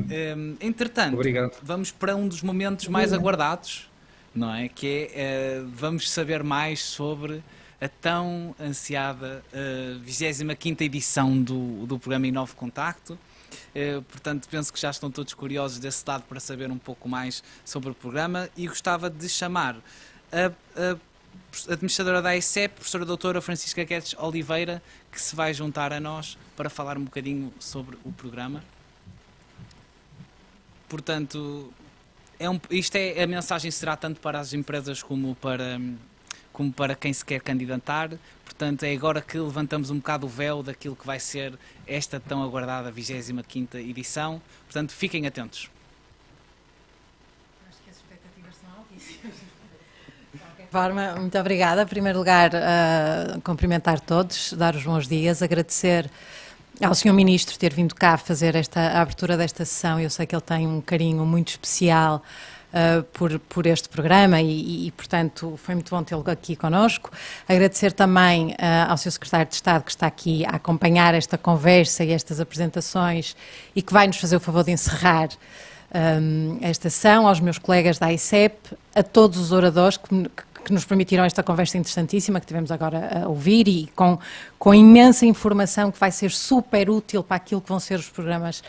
Entretanto, vamos para um dos momentos mais aguardados, não é? Que é, vamos saber mais sobre a tão ansiada 25ª edição do programa Inova Contacto. Portanto, penso que já estão todos curiosos desse lado para saber um pouco mais sobre o programa, e gostava de chamar a administradora da ICEP, professora doutora Francisca Guedes Oliveira, que se vai juntar a nós para falar um bocadinho sobre o programa. Portanto, a mensagem será tanto para as empresas como para quem se quer candidatar. Portanto, é agora que levantamos um bocado o véu daquilo que vai ser esta tão aguardada 25ª edição. Portanto, fiquem atentos. Acho que as expectativas são altíssimas. Forma, muito obrigada. Em primeiro lugar, cumprimentar todos, dar os bons dias, agradecer ao Sr. Ministro ter vindo cá fazer a abertura desta sessão. Eu sei que ele tem um carinho muito especial por este programa e, portanto, foi muito bom tê-lo aqui connosco. Agradecer também ao Sr. Secretário de Estado, que está aqui a acompanhar esta conversa e estas apresentações e que vai nos fazer o favor de encerrar esta sessão, aos meus colegas da ICEP, a todos os oradores que nos permitiram esta conversa interessantíssima que tivemos agora a ouvir, e com imensa informação que vai ser super útil para aquilo que vão ser os programas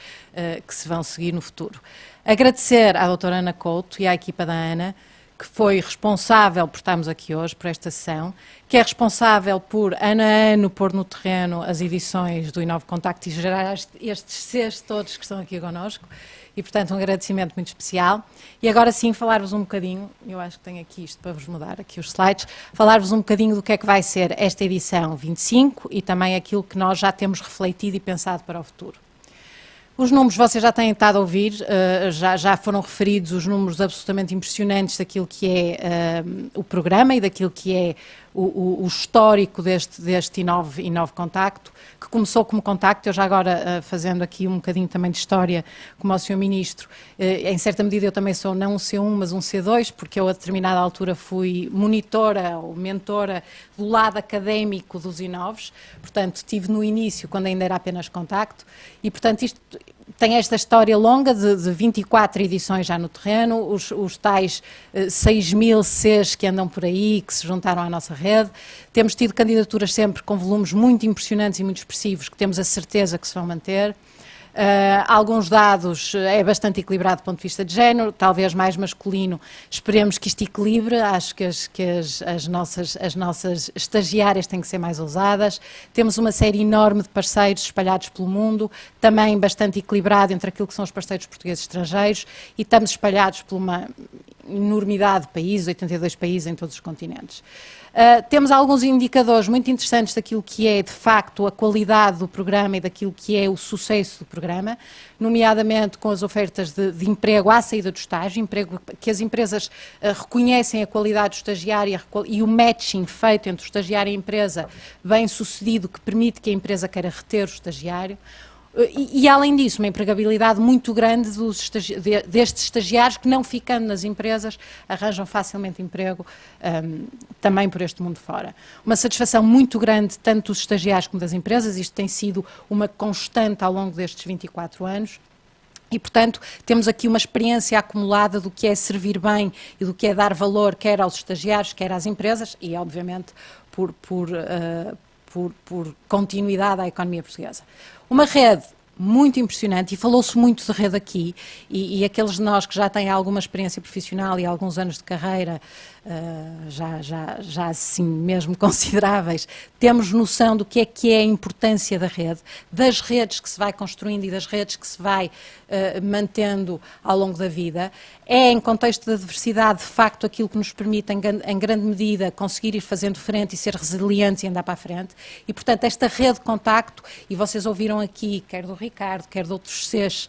que se vão seguir no futuro. Agradecer à doutora Ana Couto e à equipa da Ana, que foi responsável por estarmos aqui hoje, por esta sessão, que é responsável por, ano a ano, pôr no terreno as edições do Inova Contacto e gerar estes seres todos que estão aqui connosco. E, portanto, um agradecimento muito especial. E agora sim, falar-vos um bocadinho, eu acho que tenho aqui isto para vos mudar, aqui os slides, falar-vos um bocadinho do que é que vai ser esta edição 25 e também aquilo que nós já temos refletido e pensado para o futuro. Os números vocês já têm estado a ouvir, já foram referidos os números absolutamente impressionantes daquilo que é o programa e daquilo que é o histórico deste Inove Contacto, que começou como contacto. Eu já agora, fazendo aqui um bocadinho também de história, como ao Sr. Ministro, em certa medida eu também sou não um C1, mas um C2, porque eu a determinada altura fui monitora ou mentora do lado académico dos Inoves, portanto estive no início, quando ainda era apenas contacto, e portanto isto tem esta história longa de 24 edições já no terreno, os tais 6.000 Cs que andam por aí, que se juntaram à nossa rede. Temos tido candidaturas sempre com volumes muito impressionantes e muito expressivos, que temos a certeza que se vão manter. Alguns dados é bastante equilibrado do ponto de vista de género, talvez mais masculino. Esperemos que isto equilibre. Acho que as nossas estagiárias têm que ser mais ousadas. Temos uma série enorme de parceiros espalhados pelo mundo, também bastante equilibrado entre aquilo que são os parceiros portugueses e estrangeiros, e estamos espalhados por uma enormidade de países, 82 países em todos os continentes. Temos alguns indicadores muito interessantes daquilo que é, de facto, a qualidade do programa e daquilo que é o sucesso do programa, nomeadamente com as ofertas de emprego à saída do estágio, emprego que as empresas reconhecem a qualidade do estagiário e o matching feito entre o estagiário e a empresa bem sucedido, que permite que a empresa queira reter o estagiário. E, além disso, uma empregabilidade muito grande destes estagiários que, não ficando nas empresas, arranjam facilmente emprego também por este mundo fora. Uma satisfação muito grande, tanto dos estagiários como das empresas. Isto tem sido uma constante ao longo destes 24 anos. E, portanto, temos aqui uma experiência acumulada do que é servir bem e do que é dar valor, quer aos estagiários, quer às empresas e, obviamente, por continuidade à economia portuguesa. Uma rede muito impressionante, e falou-se muito de rede aqui, e aqueles de nós que já têm alguma experiência profissional e alguns anos de carreira, já assim mesmo consideráveis, temos noção do que é a importância da rede, das redes que se vai construindo e das redes que se vai mantendo ao longo da vida. É, em contexto da diversidade, de facto, aquilo que nos permite, em grande medida, conseguir ir fazendo frente e ser resilientes e andar para a frente. E, portanto, esta rede de contacto, e vocês ouviram aqui, quer do Ricardo, quer de outros Cs,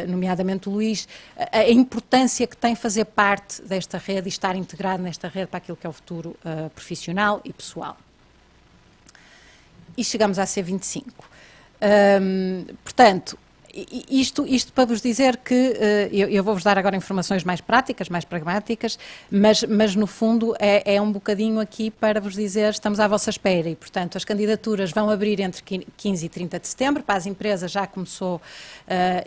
nomeadamente o Luís, a importância que tem fazer parte desta rede e estar integrado nesta rede para aquilo que é o futuro profissional e pessoal. E chegamos à C25. Portanto, isto para vos dizer que eu vou-vos dar agora informações mais práticas, mais pragmáticas, mas no fundo é um bocadinho aqui para vos dizer, estamos à vossa espera e, portanto, as candidaturas vão abrir entre 15 e 30 de setembro, para as empresas já começou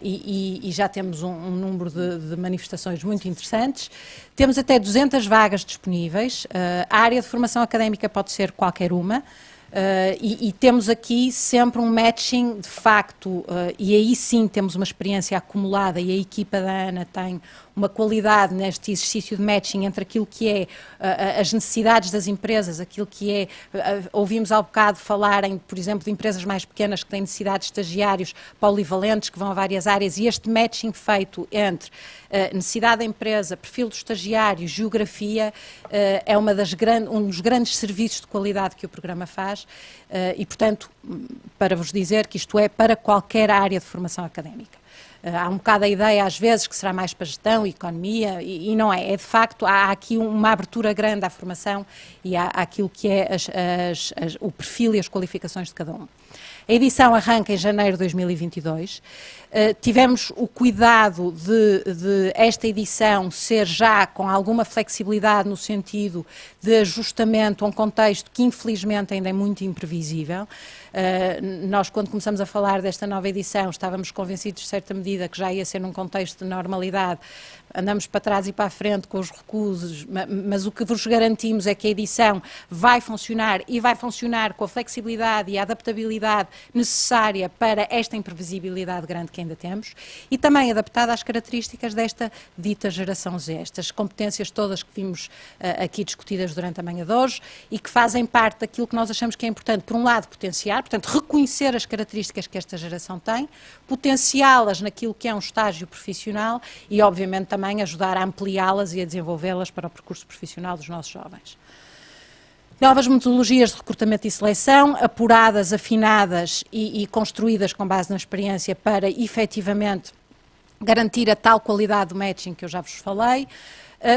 e já temos um número de manifestações muito interessantes. Temos até 200 vagas disponíveis, a área de formação académica pode ser qualquer uma. E temos aqui sempre um matching de facto, e aí sim temos uma experiência acumulada e a equipa da ANA tem uma qualidade neste exercício de matching entre aquilo que é as necessidades das empresas, aquilo que é, ouvimos há bocado falarem, por exemplo, de empresas mais pequenas que têm necessidades de estagiários polivalentes, que vão a várias áreas, e este matching feito entre necessidade da empresa, perfil do estagiário, geografia, é um dos grandes serviços de qualidade que o programa faz e, portanto, para vos dizer que isto é para qualquer área de formação académica. Há um bocado a ideia, às vezes, que será mais para gestão, economia, e não é. É, de facto, há aqui uma abertura grande à formação e há aquilo que é o perfil e as qualificações de cada um. A edição arranca em janeiro de 2022. Tivemos o cuidado de esta edição ser já com alguma flexibilidade no sentido de ajustamento a um contexto que infelizmente ainda é muito imprevisível. Nós, quando começamos a falar desta nova edição, estávamos convencidos de certa medida que já ia ser num contexto de normalidade. Andamos para trás e para a frente com os recusos, mas o que vos garantimos é que a edição vai funcionar e vai funcionar com a flexibilidade e a adaptabilidade necessária para esta imprevisibilidade grande que ainda temos e também adaptada às características desta dita geração Z, estas competências todas que vimos aqui discutidas durante a manhã de hoje e que fazem parte daquilo que nós achamos que é importante, por um lado, potenciar, portanto, reconhecer as características que esta geração tem, potenciá-las naquilo que é um estágio profissional e, obviamente, também ajudar a ampliá-las e a desenvolvê-las para o percurso profissional dos nossos jovens. Novas metodologias de recrutamento e seleção, apuradas, afinadas e construídas com base na experiência para, efetivamente, garantir a tal qualidade do matching que eu já vos falei.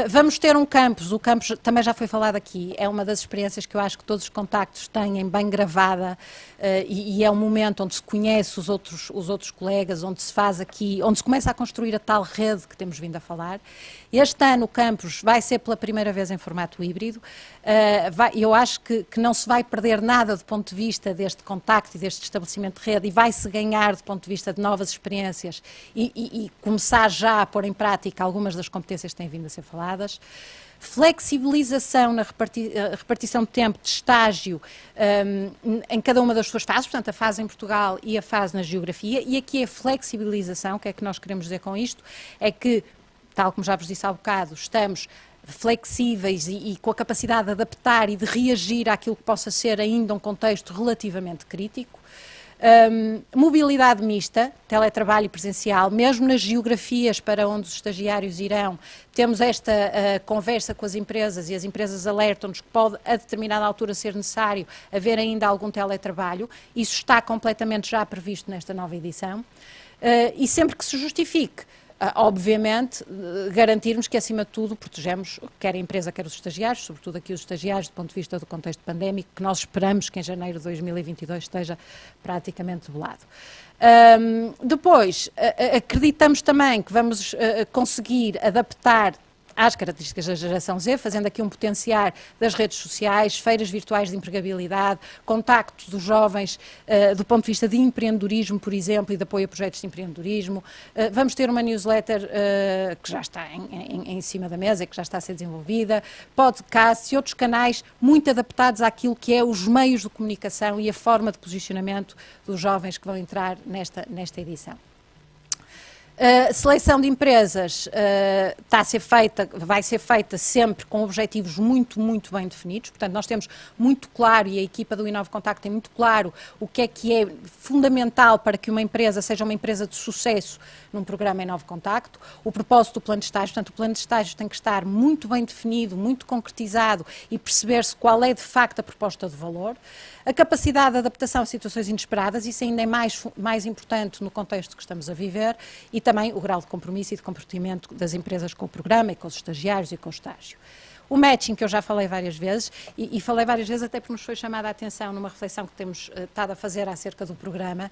Vamos ter um campus, o campus também já foi falado aqui, é uma das experiências que eu acho que todos os contactos têm bem gravada e é um momento onde se conhece os outros colegas, onde se faz aqui, onde se começa a construir a tal rede que temos vindo a falar. Este ano o campus vai ser pela primeira vez em formato híbrido. Eu acho que não se vai perder nada do ponto de vista deste contacto e deste estabelecimento de rede e vai-se ganhar do ponto de vista de novas experiências e começar já a pôr em prática algumas das competências que têm vindo a ser faladas. Flexibilização na repartição de tempo de estágio em cada uma das suas fases, portanto a fase em Portugal e a fase na geografia, e aqui a flexibilização, o que é que nós queremos dizer com isto, é que, tal como já vos disse há bocado, estamos flexíveis e com a capacidade de adaptar e de reagir àquilo que possa ser ainda um contexto relativamente crítico. Mobilidade mista, teletrabalho presencial, mesmo nas geografias para onde os estagiários irão, temos esta conversa com as empresas e as empresas alertam-nos que pode a determinada altura ser necessário haver ainda algum teletrabalho, isso está completamente já previsto nesta nova edição, e sempre que se justifique, obviamente, garantirmos que, acima de tudo, protegemos quer a empresa, quer os estagiários, sobretudo aqui os estagiários, do ponto de vista do contexto pandémico, que nós esperamos que em janeiro de 2022 esteja praticamente debelado. Depois, acreditamos também que vamos conseguir adaptar às características da geração Z, fazendo aqui um potenciar das redes sociais, feiras virtuais de empregabilidade, contactos dos jovens do ponto de vista de empreendedorismo, por exemplo, e de apoio a projetos de empreendedorismo. Vamos ter uma newsletter que já está em cima da mesa, que já está a ser desenvolvida, podcasts e outros canais muito adaptados àquilo que é os meios de comunicação e a forma de posicionamento dos jovens que vão entrar nesta edição. Seleção de empresas vai ser feita sempre com objetivos muito bem definidos, portanto nós temos muito claro, e a equipa do Inove Contacto tem muito claro o que é fundamental para que uma empresa seja uma empresa de sucesso num programa Inove Contacto, o propósito do plano de estágio, portanto o plano de estágio tem que estar muito bem definido, muito concretizado e perceber-se qual é de facto a proposta de valor. A capacidade de adaptação a situações inesperadas, isso ainda é mais importante no contexto que estamos a viver, e também o grau de compromisso e de comprometimento das empresas com o programa e com os estagiários e com o estágio. O matching, que eu já falei várias vezes, e falei várias vezes até porque nos foi chamada a atenção numa reflexão que temos estado a fazer acerca do programa,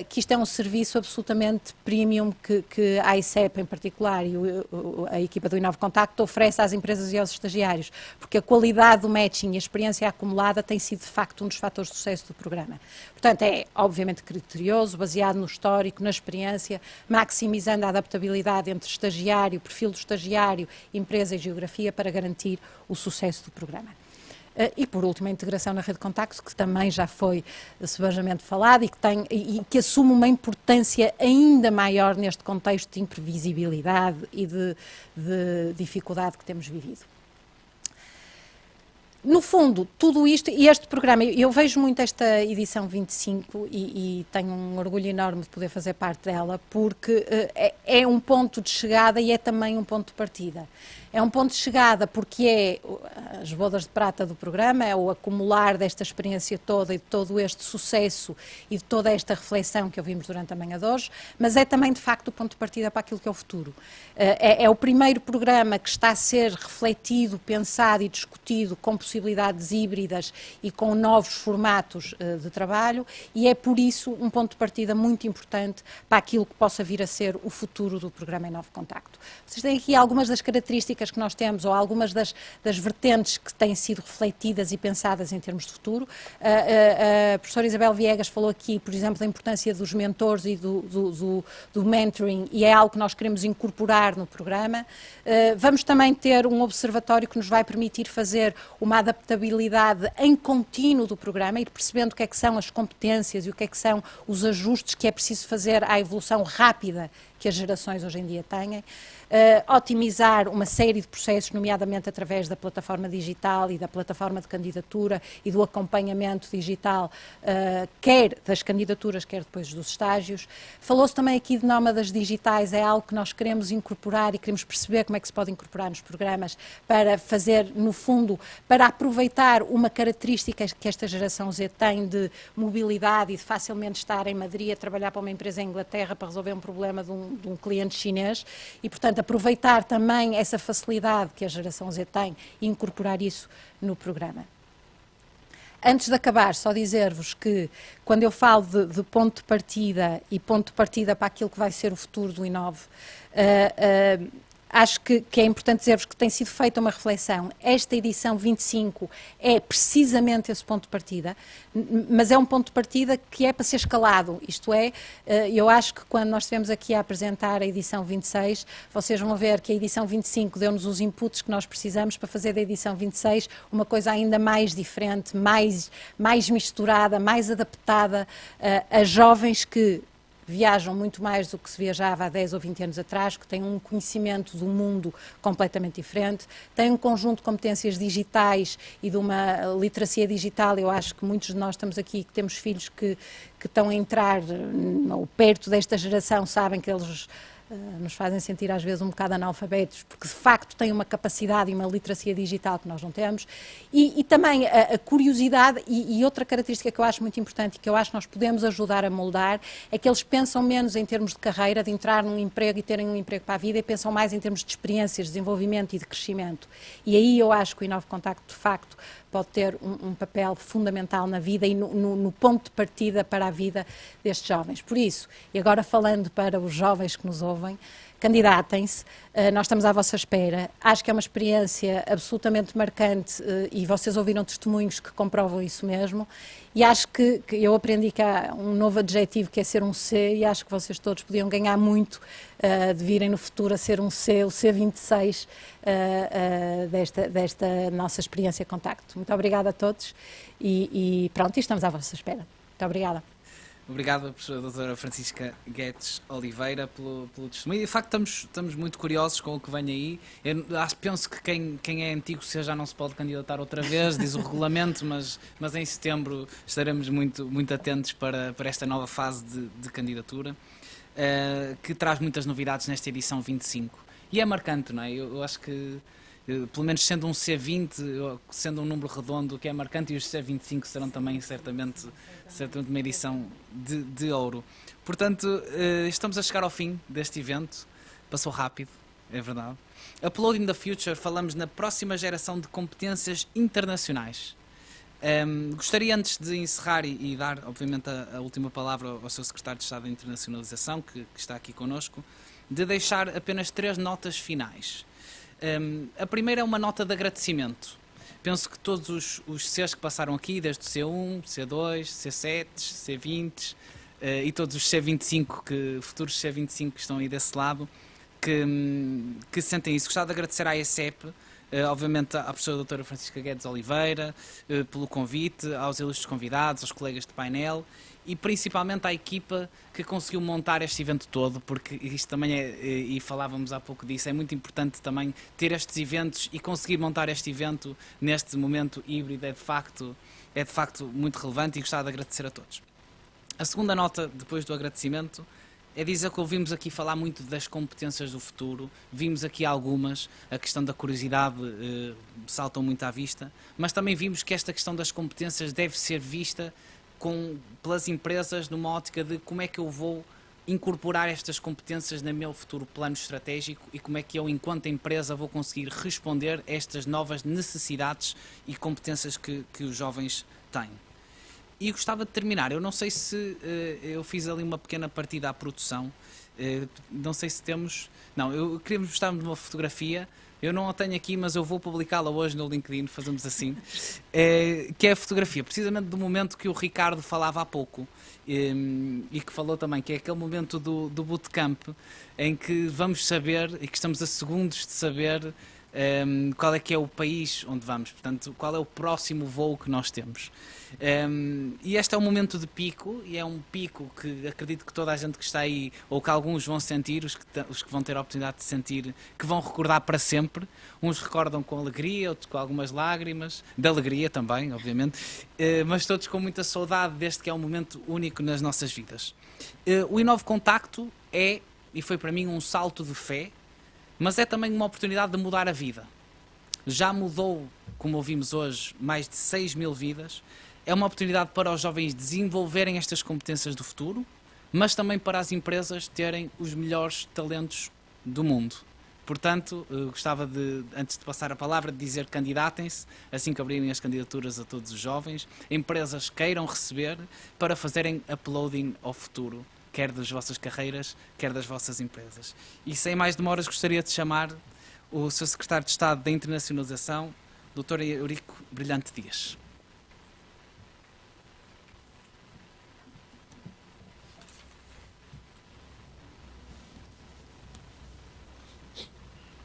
que isto é um serviço absolutamente premium que a ICEP em particular e a equipa do Inove Contacto oferece às empresas e aos estagiários, porque a qualidade do matching e a experiência acumulada tem sido de facto um dos fatores de sucesso do programa. Portanto, é obviamente criterioso, baseado no histórico, na experiência, maximizando a adaptabilidade entre estagiário, perfil do estagiário, empresa e geografia para garantir o sucesso do programa. E, por último, a integração na rede de contactos, que também já foi subejamente falado e que assume uma importância ainda maior neste contexto de imprevisibilidade e de dificuldade que temos vivido. No fundo, tudo isto, e este programa, eu vejo muito esta edição 25 e tenho um orgulho enorme de poder fazer parte dela, porque é um ponto de chegada e é também um ponto de partida. É um ponto de chegada porque é as bodas de prata do programa, é o acumular desta experiência toda e de todo este sucesso e de toda esta reflexão que ouvimos durante a manhã de hoje, mas é também de facto o ponto de partida para aquilo que é o futuro. É o primeiro programa que está a ser refletido, pensado e discutido com possibilidades híbridas e com novos formatos de trabalho, e é por isso um ponto de partida muito importante para aquilo que possa vir a ser o futuro do programa Inove Contacto. Vocês têm aqui algumas das características que nós temos, ou algumas das vertentes que têm sido refletidas e pensadas em termos de futuro. A professora Isabel Viegas falou aqui, por exemplo, da importância dos mentores e do mentoring, e é algo que nós queremos incorporar no programa. Vamos também ter um observatório que nos vai permitir fazer uma adaptabilidade em contínuo do programa, ir percebendo o que é que são as competências e o que é que são os ajustes que é preciso fazer à evolução rápida que as gerações hoje em dia têm. Otimizar uma série de processos, nomeadamente através da plataforma digital e da plataforma de candidatura e do acompanhamento digital, quer das candidaturas, quer depois dos estágios. Falou-se também aqui de nómadas digitais, é algo que nós queremos incorporar e queremos perceber como é que se pode incorporar nos programas para fazer, no fundo, para aproveitar uma característica que esta geração Z tem de mobilidade e de facilmente estar em Madrid a trabalhar para uma empresa em Inglaterra para resolver um problema de um de um cliente chinês e, portanto, aproveitar também essa facilidade que a geração Z tem e incorporar isso no programa. Antes de acabar, só dizer-vos que quando eu falo de ponto de partida e ponto de partida para aquilo que vai ser o futuro do Inove, acho que é importante dizer-vos que tem sido feita uma reflexão. Esta edição 25 é precisamente esse ponto de partida, mas é um ponto de partida que é para ser escalado. Isto é, eu acho que quando nós estivemos aqui a apresentar a edição 26, vocês vão ver que a edição 25 deu-nos os inputs que nós precisamos para fazer da edição 26 uma coisa ainda mais diferente, mais misturada, mais adaptada a jovens que viajam muito mais do que se viajava há 10 ou 20 anos atrás, que têm um conhecimento do mundo completamente diferente, têm um conjunto de competências digitais e de uma literacia digital. Eu acho que muitos de nós estamos aqui, que temos filhos que estão a entrar ou perto desta geração, sabem que eles nos fazem sentir às vezes um bocado analfabetos, porque de facto têm uma capacidade e uma literacia digital que nós não temos, e também a curiosidade, e outra característica que eu acho muito importante e que eu acho que nós podemos ajudar a moldar, é que eles pensam menos em termos de carreira, de entrar num emprego e terem um emprego para a vida, e pensam mais em termos de experiências, de desenvolvimento e de crescimento. E aí eu acho que o Inove Contacto, de facto, pode ter um papel fundamental na vida e no ponto de partida para a vida destes jovens. Por isso, e agora falando para os jovens que nos ouvem, candidatem-se, nós estamos à vossa espera. Acho que é uma experiência absolutamente marcante e vocês ouviram testemunhos que comprovam isso mesmo, e acho que eu aprendi que há um novo adjetivo que é ser um C, e acho que vocês todos podiam ganhar muito de virem no futuro a ser um C, o C26 desta nossa experiência Contacto. Muito obrigada a todos e pronto, e estamos à vossa espera. Muito obrigada. Obrigado, professora doutora Francisca Guedes Oliveira, pelo testemunho. De facto, estamos muito curiosos com o que vem aí. Eu penso que quem é antigo já não se pode candidatar outra vez, diz o regulamento, mas em setembro estaremos muito atentos para esta nova fase de candidatura, que traz muitas novidades nesta edição 25. E é marcante, não é? Eu acho que, pelo menos sendo um C20, sendo um número redondo, que é marcante, e os C25 serão também certamente uma edição de ouro. Portanto, estamos a chegar ao fim deste evento. Passou rápido, é verdade. Uploading the Future, falamos na próxima geração de competências internacionais. Gostaria, antes de encerrar e dar, obviamente, a última palavra ao seu secretário de Estado da Internacionalização, que está aqui connosco, de deixar apenas 3 notas finais. A primeira é uma nota de agradecimento. Penso que todos os Cs que passaram aqui, desde o C1, C2, C7, C20 e todos os C25, futuros C25 que estão aí desse lado, que sentem isso. Gostava de agradecer à ESEP, obviamente à professora doutora Francisca Guedes Oliveira, pelo convite, aos ilustres convidados, aos colegas de painel, e principalmente à equipa que conseguiu montar este evento todo, porque isto também e falávamos há pouco disso, é muito importante também ter estes eventos e conseguir montar este evento neste momento híbrido é de facto muito relevante, e gostava de agradecer a todos. A segunda nota, depois do agradecimento, é dizer que ouvimos aqui falar muito das competências do futuro, vimos aqui algumas, a questão da curiosidade saltam muito à vista, mas também vimos que esta questão das competências deve ser vista pelas empresas numa ótica de como é que eu vou incorporar estas competências no meu futuro plano estratégico e como é que eu, enquanto empresa, vou conseguir responder a estas novas necessidades e competências que os jovens têm. E gostava de terminar, eu não sei se eu fiz ali uma pequena partida à produção, não sei se temos... Não, eu queria mostrar-me uma fotografia, eu não a tenho aqui, mas eu vou publicá-la hoje no LinkedIn, fazemos assim, que é a fotografia, precisamente do momento que o Ricardo falava há pouco, e que falou também, que é aquele momento do bootcamp, em que vamos saber, e que estamos a segundos de saber qual é que é o país onde vamos, portanto, qual é o próximo voo que nós temos. E este é um momento de pico, e é um pico que acredito que toda a gente que está aí, ou que alguns vão sentir, os que vão ter a oportunidade de sentir, que vão recordar para sempre. Uns recordam com alegria, outros com algumas lágrimas, de alegria também, obviamente, mas todos com muita saudade deste que é um momento único nas nossas vidas. O Inove Contacto é, e foi para mim, um salto de fé, mas é também uma oportunidade de mudar a vida. Já mudou, como ouvimos hoje, mais de 6 mil vidas. É uma oportunidade para os jovens desenvolverem estas competências do futuro, mas também para as empresas terem os melhores talentos do mundo. Portanto, gostava de, antes de passar a palavra, de dizer: candidatem-se, assim que abrirem as candidaturas a todos os jovens, empresas queiram receber para fazerem uploading ao futuro, quer das vossas carreiras, quer das vossas empresas. E sem mais demoras, gostaria de chamar o Sr. Secretário de Estado da Internacionalização, Dr. Eurico Brilhante Dias.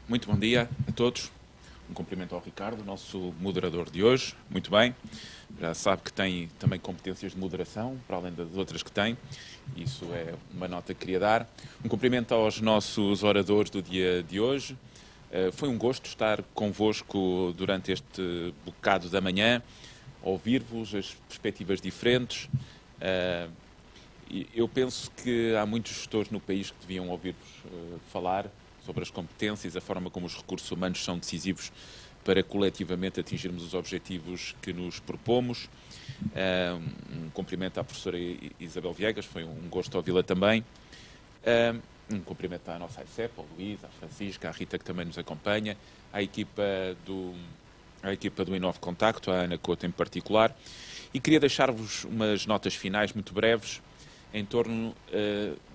Muito bom dia a todos. Um cumprimento ao Ricardo, nosso moderador de hoje. Muito bem. Já sabe que tem também competências de moderação, para além das outras que tem. Isso é uma nota que queria dar. Um cumprimento aos nossos oradores do dia de hoje. Foi um gosto estar convosco durante este bocado da manhã, ouvir-vos, as perspectivas diferentes. Eu penso que há muitos gestores no país que deviam ouvir-vos falar sobre as competências, a forma como os recursos humanos são decisivos para coletivamente atingirmos os objetivos que nos propomos. Um cumprimento à professora Isabel Viegas, foi um gosto ouvi-la também. Um cumprimento à nossa ICEP, ao Luís, à Francisca, à Rita, que também nos acompanha, à equipa do Inove Contacto, à Ana Couto em particular. E queria deixar-vos umas notas finais muito breves em torno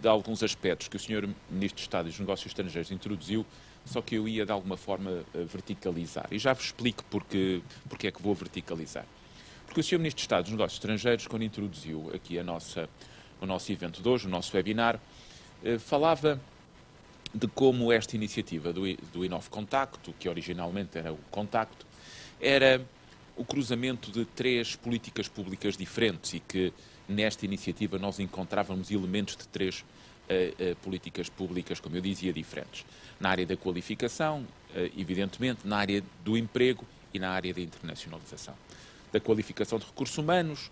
de alguns aspectos que o Sr. Ministro de Estado dos Negócios Estrangeiros introduziu, só que eu ia de alguma forma verticalizar. E já vos explico porque é que vou verticalizar. Porque o Sr. Ministro de Estado dos Negócios Estrangeiros, quando introduziu aqui o nosso evento de hoje, o nosso webinar, falava de como esta iniciativa do Inove Contacto, que originalmente era o Contacto, era o cruzamento de 3 políticas públicas diferentes e que nesta iniciativa nós encontrávamos elementos de 3 políticas públicas, como eu dizia, diferentes. Na área da qualificação, evidentemente, na área do emprego e na área da internacionalização. Da qualificação de recursos humanos,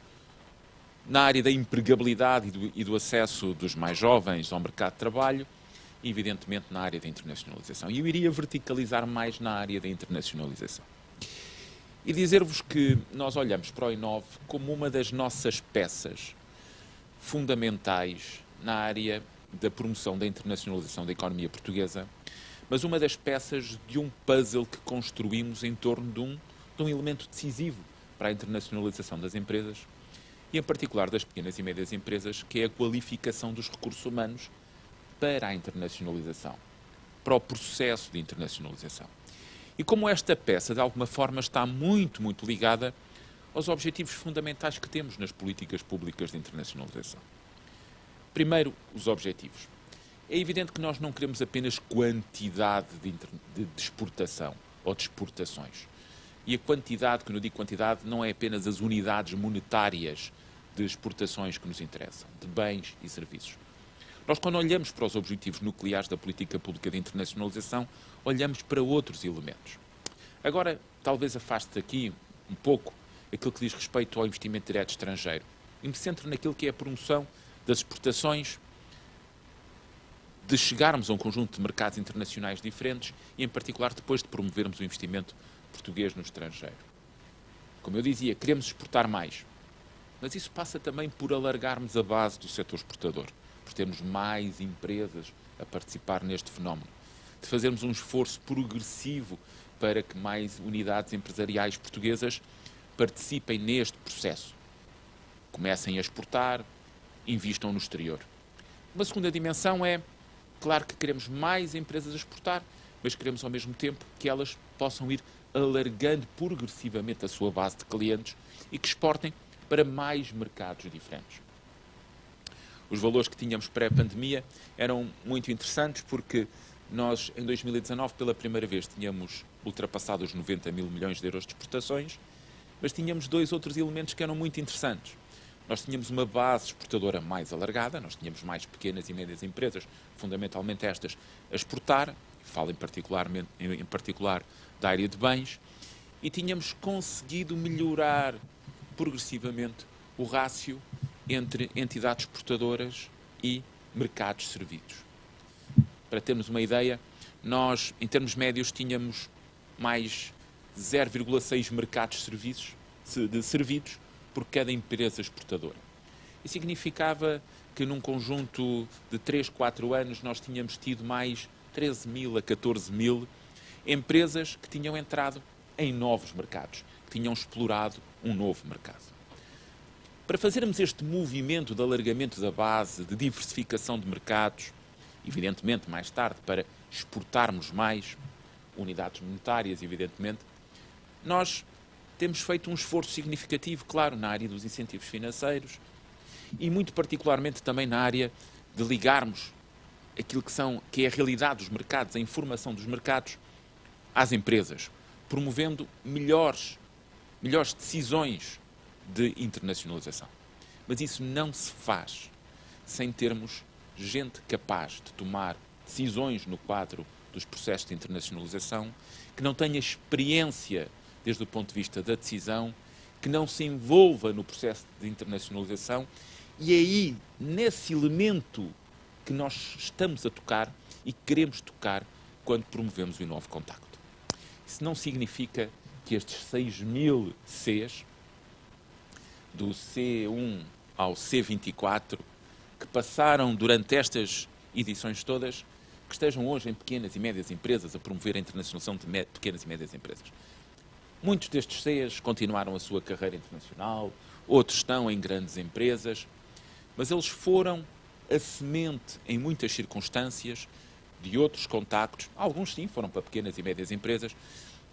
na área da empregabilidade e do acesso dos mais jovens ao mercado de trabalho e, evidentemente, na área da internacionalização. E eu iria verticalizar mais na área da internacionalização. E dizer-vos que nós olhamos para o Inove como uma das nossas peças fundamentais na área da promoção da internacionalização da economia portuguesa, mas uma das peças de um puzzle que construímos em torno de um elemento decisivo para a internacionalização das empresas e, em particular, das pequenas e médias empresas, que é a qualificação dos recursos humanos para a internacionalização, para o processo de internacionalização. E como esta peça, de alguma forma, está muito, muito ligada aos objetivos fundamentais que temos nas políticas públicas de internacionalização. Primeiro, os objetivos. É evidente que nós não queremos apenas quantidade de exportação ou de exportações. E a quantidade, quando eu digo quantidade, não é apenas as unidades monetárias de exportações que nos interessam, de bens e serviços. Nós, quando olhamos para os objetivos nucleares da política pública de internacionalização, olhamos para outros elementos. Agora, talvez afaste aqui um pouco aquilo que diz respeito ao investimento direto estrangeiro e me centro naquilo que é a promoção das exportações, de chegarmos a um conjunto de mercados internacionais diferentes e, em particular, depois de promovermos o investimento português no estrangeiro. Como eu dizia, queremos exportar mais, mas isso passa também por alargarmos a base do setor exportador, por termos mais empresas a participar neste fenómeno, de fazermos um esforço progressivo para que mais unidades empresariais portuguesas participem neste processo, comecem a exportar, invistam no exterior. Uma segunda dimensão é, claro que queremos mais empresas a exportar, mas queremos ao mesmo tempo que elas possam ir alargando progressivamente a sua base de clientes e que exportem para mais mercados diferentes. Os valores que tínhamos pré-pandemia eram muito interessantes porque nós, em 2019, pela primeira vez, tínhamos ultrapassado os 90 mil milhões de euros de exportações, mas tínhamos 2 outros elementos que eram muito interessantes. Nós tínhamos uma base exportadora mais alargada, nós tínhamos mais pequenas e médias empresas, fundamentalmente estas, a exportar, falo em particular da área de bens, e tínhamos conseguido melhorar progressivamente o rácio entre entidades exportadoras e mercados servidos. Para termos uma ideia, nós, em termos médios, tínhamos mais 0,6 mercados servidos por cada empresa exportadora. Isso significava que num conjunto de 3, 4 anos nós tínhamos tido mais 13.000 a 14.000 empresas que tinham entrado em novos mercados, que tinham explorado um novo mercado. Para fazermos este movimento de alargamento da base, de diversificação de mercados, evidentemente mais tarde para exportarmos mais unidades monetárias, evidentemente, nós temos feito um esforço significativo, claro, na área dos incentivos financeiros e muito particularmente também na área de ligarmos aquilo que é a realidade dos mercados, a informação dos mercados, às empresas, promovendo melhores decisões de internacionalização. Mas isso não se faz sem termos gente capaz de tomar decisões no quadro dos processos de internacionalização, que não tenha experiência desde o ponto de vista da decisão, que não se envolva no processo de internacionalização, e é aí, nesse elemento que nós estamos a tocar e queremos tocar quando promovemos o Inove Contacto. Isso não significa que estes 6.000 Cs, do C1 ao C24, que passaram durante estas edições todas, que estejam hoje em pequenas e médias empresas a promover a internacionalização de pequenas e médias empresas. Muitos destes Cs continuaram a sua carreira internacional, outros estão em grandes empresas, mas eles foram a semente, em muitas circunstâncias, de outros contactos. Alguns, sim, foram para pequenas e médias empresas,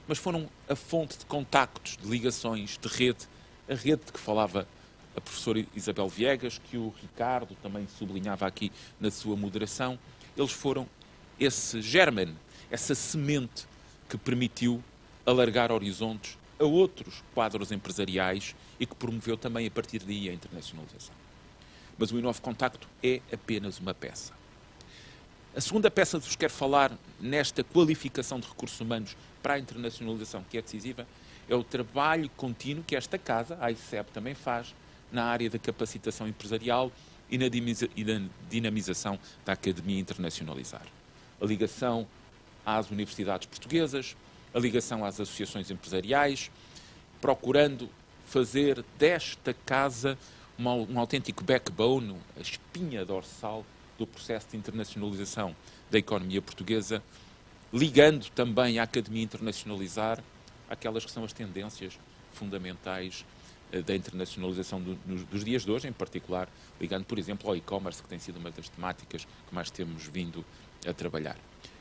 mas foram a fonte de contactos, de ligações, de rede, a rede de que falava a professora Isabel Viegas, que o Ricardo também sublinhava aqui na sua moderação. Eles foram esse germen, essa semente que permitiu alargar horizontes a outros quadros empresariais e que promoveu também a partir daí a internacionalização. Mas o Inove Contacto é apenas uma peça. A segunda peça que vos quero falar nesta qualificação de recursos humanos para a internacionalização, que é decisiva, é o trabalho contínuo que esta casa, a ICEP, também faz na área da capacitação empresarial e na dinamização da Academia Internacionalizar. A ligação às universidades portuguesas, a ligação às associações empresariais, procurando fazer desta casa um autêntico backbone, a espinha dorsal do processo de internacionalização da economia portuguesa, ligando também a Academia Internacionalizar aquelas que são as tendências fundamentais da internacionalização dos dias de hoje, em particular ligando, por exemplo, ao e-commerce, que tem sido uma das temáticas que mais temos vindo a trabalhar.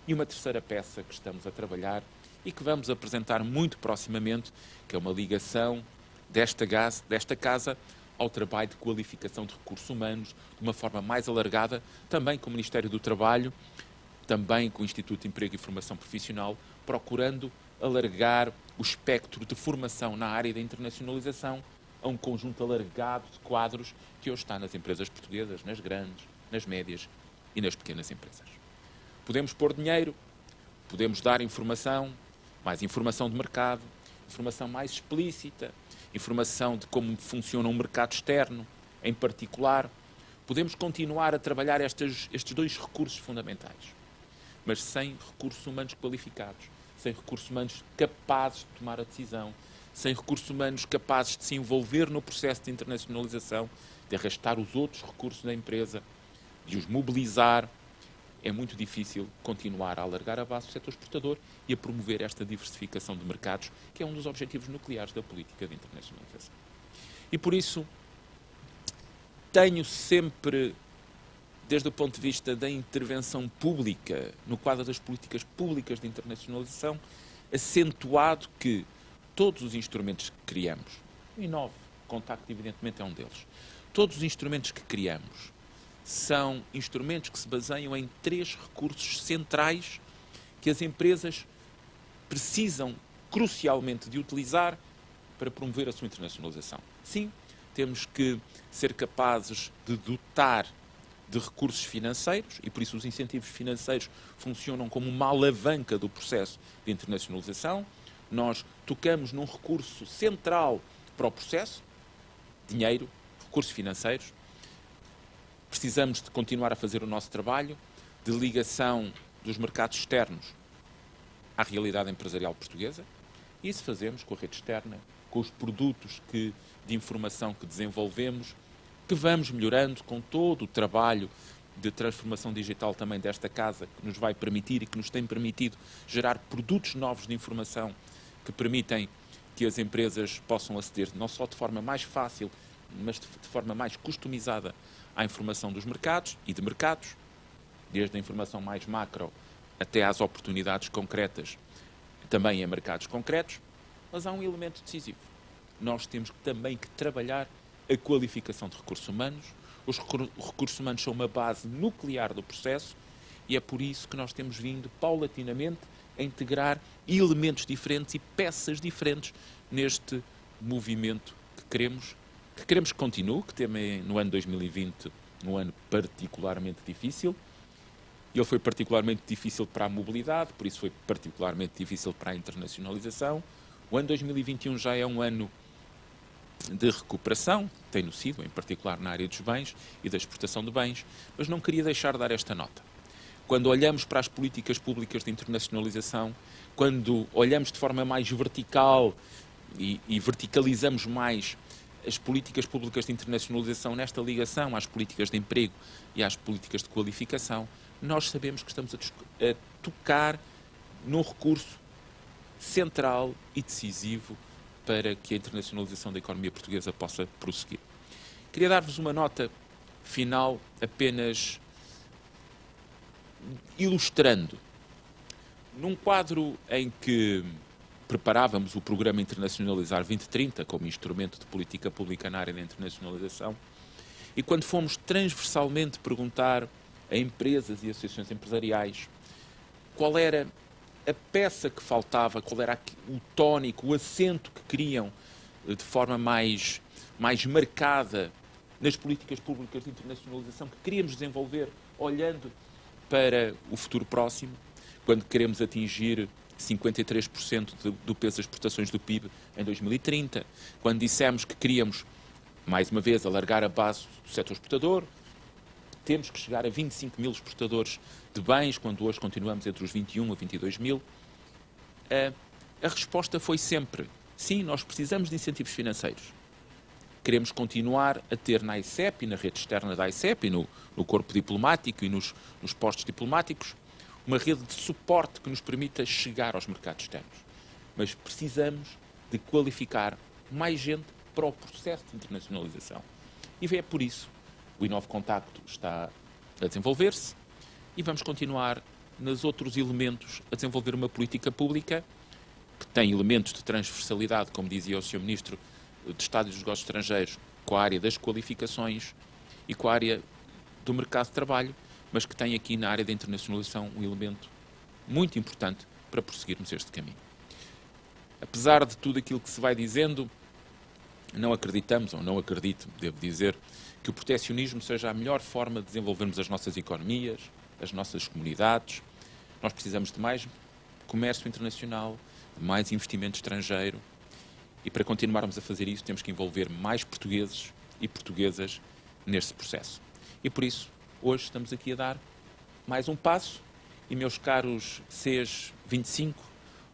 E uma terceira peça que estamos a trabalhar e que vamos apresentar muito proximamente, que é uma ligação desta casa ao trabalho de qualificação de recursos humanos, de uma forma mais alargada, também com o Ministério do Trabalho, também com o Instituto de Emprego e Formação Profissional, procurando alargar o espectro de formação na área da internacionalização a um conjunto alargado de quadros que hoje está nas empresas portuguesas, nas grandes, nas médias e nas pequenas empresas. Podemos pôr dinheiro, podemos dar informação, mais informação de mercado, informação mais explícita, informação de como funciona um mercado externo, em particular. Podemos continuar a trabalhar estes dois recursos fundamentais, mas sem recursos humanos qualificados, sem recursos humanos capazes de tomar a decisão, sem recursos humanos capazes de se envolver no processo de internacionalização, de arrastar os outros recursos da empresa, de os mobilizar. É muito difícil continuar a alargar a base do setor exportador e a promover esta diversificação de mercados, que é um dos objetivos nucleares da política de internacionalização. E por isso, tenho sempre, desde o ponto de vista da intervenção pública, no quadro das políticas públicas de internacionalização, acentuado que todos os instrumentos que criamos, o Inove Contacto evidentemente é um deles, todos os instrumentos que criamos são instrumentos que se baseiam em 3 recursos centrais que as empresas precisam crucialmente de utilizar para promover a sua internacionalização. Sim, temos que ser capazes de dotar de recursos financeiros e por isso os incentivos financeiros funcionam como uma alavanca do processo de internacionalização. Nós tocamos num recurso central para o processo, dinheiro, recursos financeiros. Precisamos de continuar a fazer o nosso trabalho de ligação dos mercados externos à realidade empresarial portuguesa. E isso fazemos com a rede externa, com os produtos de informação que desenvolvemos, que vamos melhorando com todo o trabalho de transformação digital também desta casa, que nos vai permitir e que nos tem permitido gerar produtos novos de informação que permitem que as empresas possam aceder não só de forma mais fácil, mas de forma mais customizada à informação dos mercados e de mercados, desde a informação mais macro até às oportunidades concretas, também em mercados concretos. Mas há um elemento decisivo. Nós temos também que trabalhar a qualificação de recursos humanos. Os recursos humanos são uma base nuclear do processo e é por isso que nós temos vindo paulatinamente a integrar elementos diferentes e peças diferentes neste movimento que queremos que continue, que também no ano 2020, um ano particularmente difícil. Ele foi particularmente difícil para a mobilidade, por isso foi particularmente difícil para a internacionalização. O ano 2021 já é um ano de recuperação, tem-no sido, em particular na área dos bens e da exportação de bens, mas não queria deixar de dar esta nota. Quando olhamos para as políticas públicas de internacionalização, quando olhamos de forma mais vertical e verticalizamos mais as políticas públicas de internacionalização nesta ligação às políticas de emprego e às políticas de qualificação, nós sabemos que estamos a tocar num recurso central e decisivo para que a internacionalização da economia portuguesa possa prosseguir. Queria dar-vos uma nota final apenas ilustrando. Num quadro em que preparávamos o Programa Internacionalizar 2030 como instrumento de política pública na área da internacionalização, e quando fomos transversalmente perguntar a empresas e associações empresariais qual era a peça que faltava, qual era o tónico, o acento que queriam de forma mais marcada nas políticas públicas de internacionalização que queríamos desenvolver olhando para o futuro próximo, quando queremos atingir 53% do peso das exportações do PIB em 2030, quando dissemos que queríamos, mais uma vez, alargar a base do setor exportador, temos que chegar a 25 mil exportadores de bens, quando hoje continuamos entre os 21 a 22 mil. A resposta foi sempre, sim, nós precisamos de incentivos financeiros. Queremos continuar a ter na AICEP e na rede externa da AICEP e no corpo diplomático e nos postos diplomáticos uma rede de suporte que nos permita chegar aos mercados externos. Mas precisamos de qualificar mais gente para o processo de internacionalização. E é por isso o Inove Contacto está a desenvolver-se e vamos continuar nos outros elementos a desenvolver uma política pública que tem elementos de transversalidade, como dizia o Sr. Ministro de Estado e dos Negócios Estrangeiros, com a área das qualificações e com a área do mercado de trabalho, mas que tem aqui na área da internacionalização um elemento muito importante para prosseguirmos este caminho. Apesar de tudo aquilo que se vai dizendo, não acreditamos, ou não acredito, devo dizer, que o proteccionismo seja a melhor forma de desenvolvermos as nossas economias, as nossas comunidades. Nós precisamos de mais comércio internacional, de mais investimento estrangeiro, e para continuarmos a fazer isso temos que envolver mais portugueses e portuguesas neste processo. E por isso, hoje estamos aqui a dar mais um passo e, meus caros CES 25,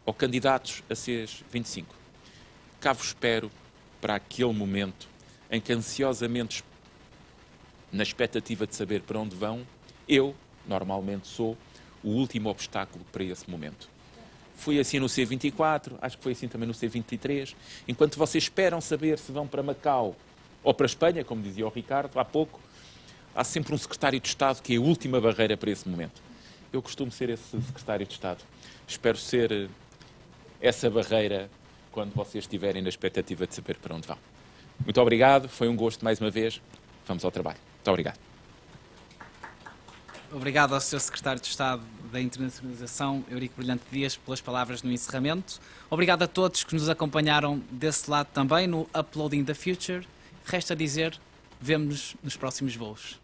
ou candidatos a CES 25, cá vos espero para aquele momento em que ansiosamente, na expectativa de saber para onde vão, eu, normalmente, sou o último obstáculo para esse momento. Fui assim no C24, acho que foi assim também no C23. Enquanto vocês esperam saber se vão para Macau ou para a Espanha, como dizia o Ricardo há pouco, há sempre um secretário de Estado que é a última barreira para esse momento. Eu costumo ser esse secretário de Estado. Espero ser essa barreira quando vocês estiverem na expectativa de saber para onde vão. Muito obrigado, foi um gosto mais uma vez. Vamos ao trabalho. Muito obrigado. Obrigado ao Sr. Secretário de Estado da Internacionalização, Eurico Brilhante Dias, pelas palavras no encerramento. Obrigado a todos que nos acompanharam desse lado também no Uploading the Future. Resta dizer, vemo-nos nos próximos voos.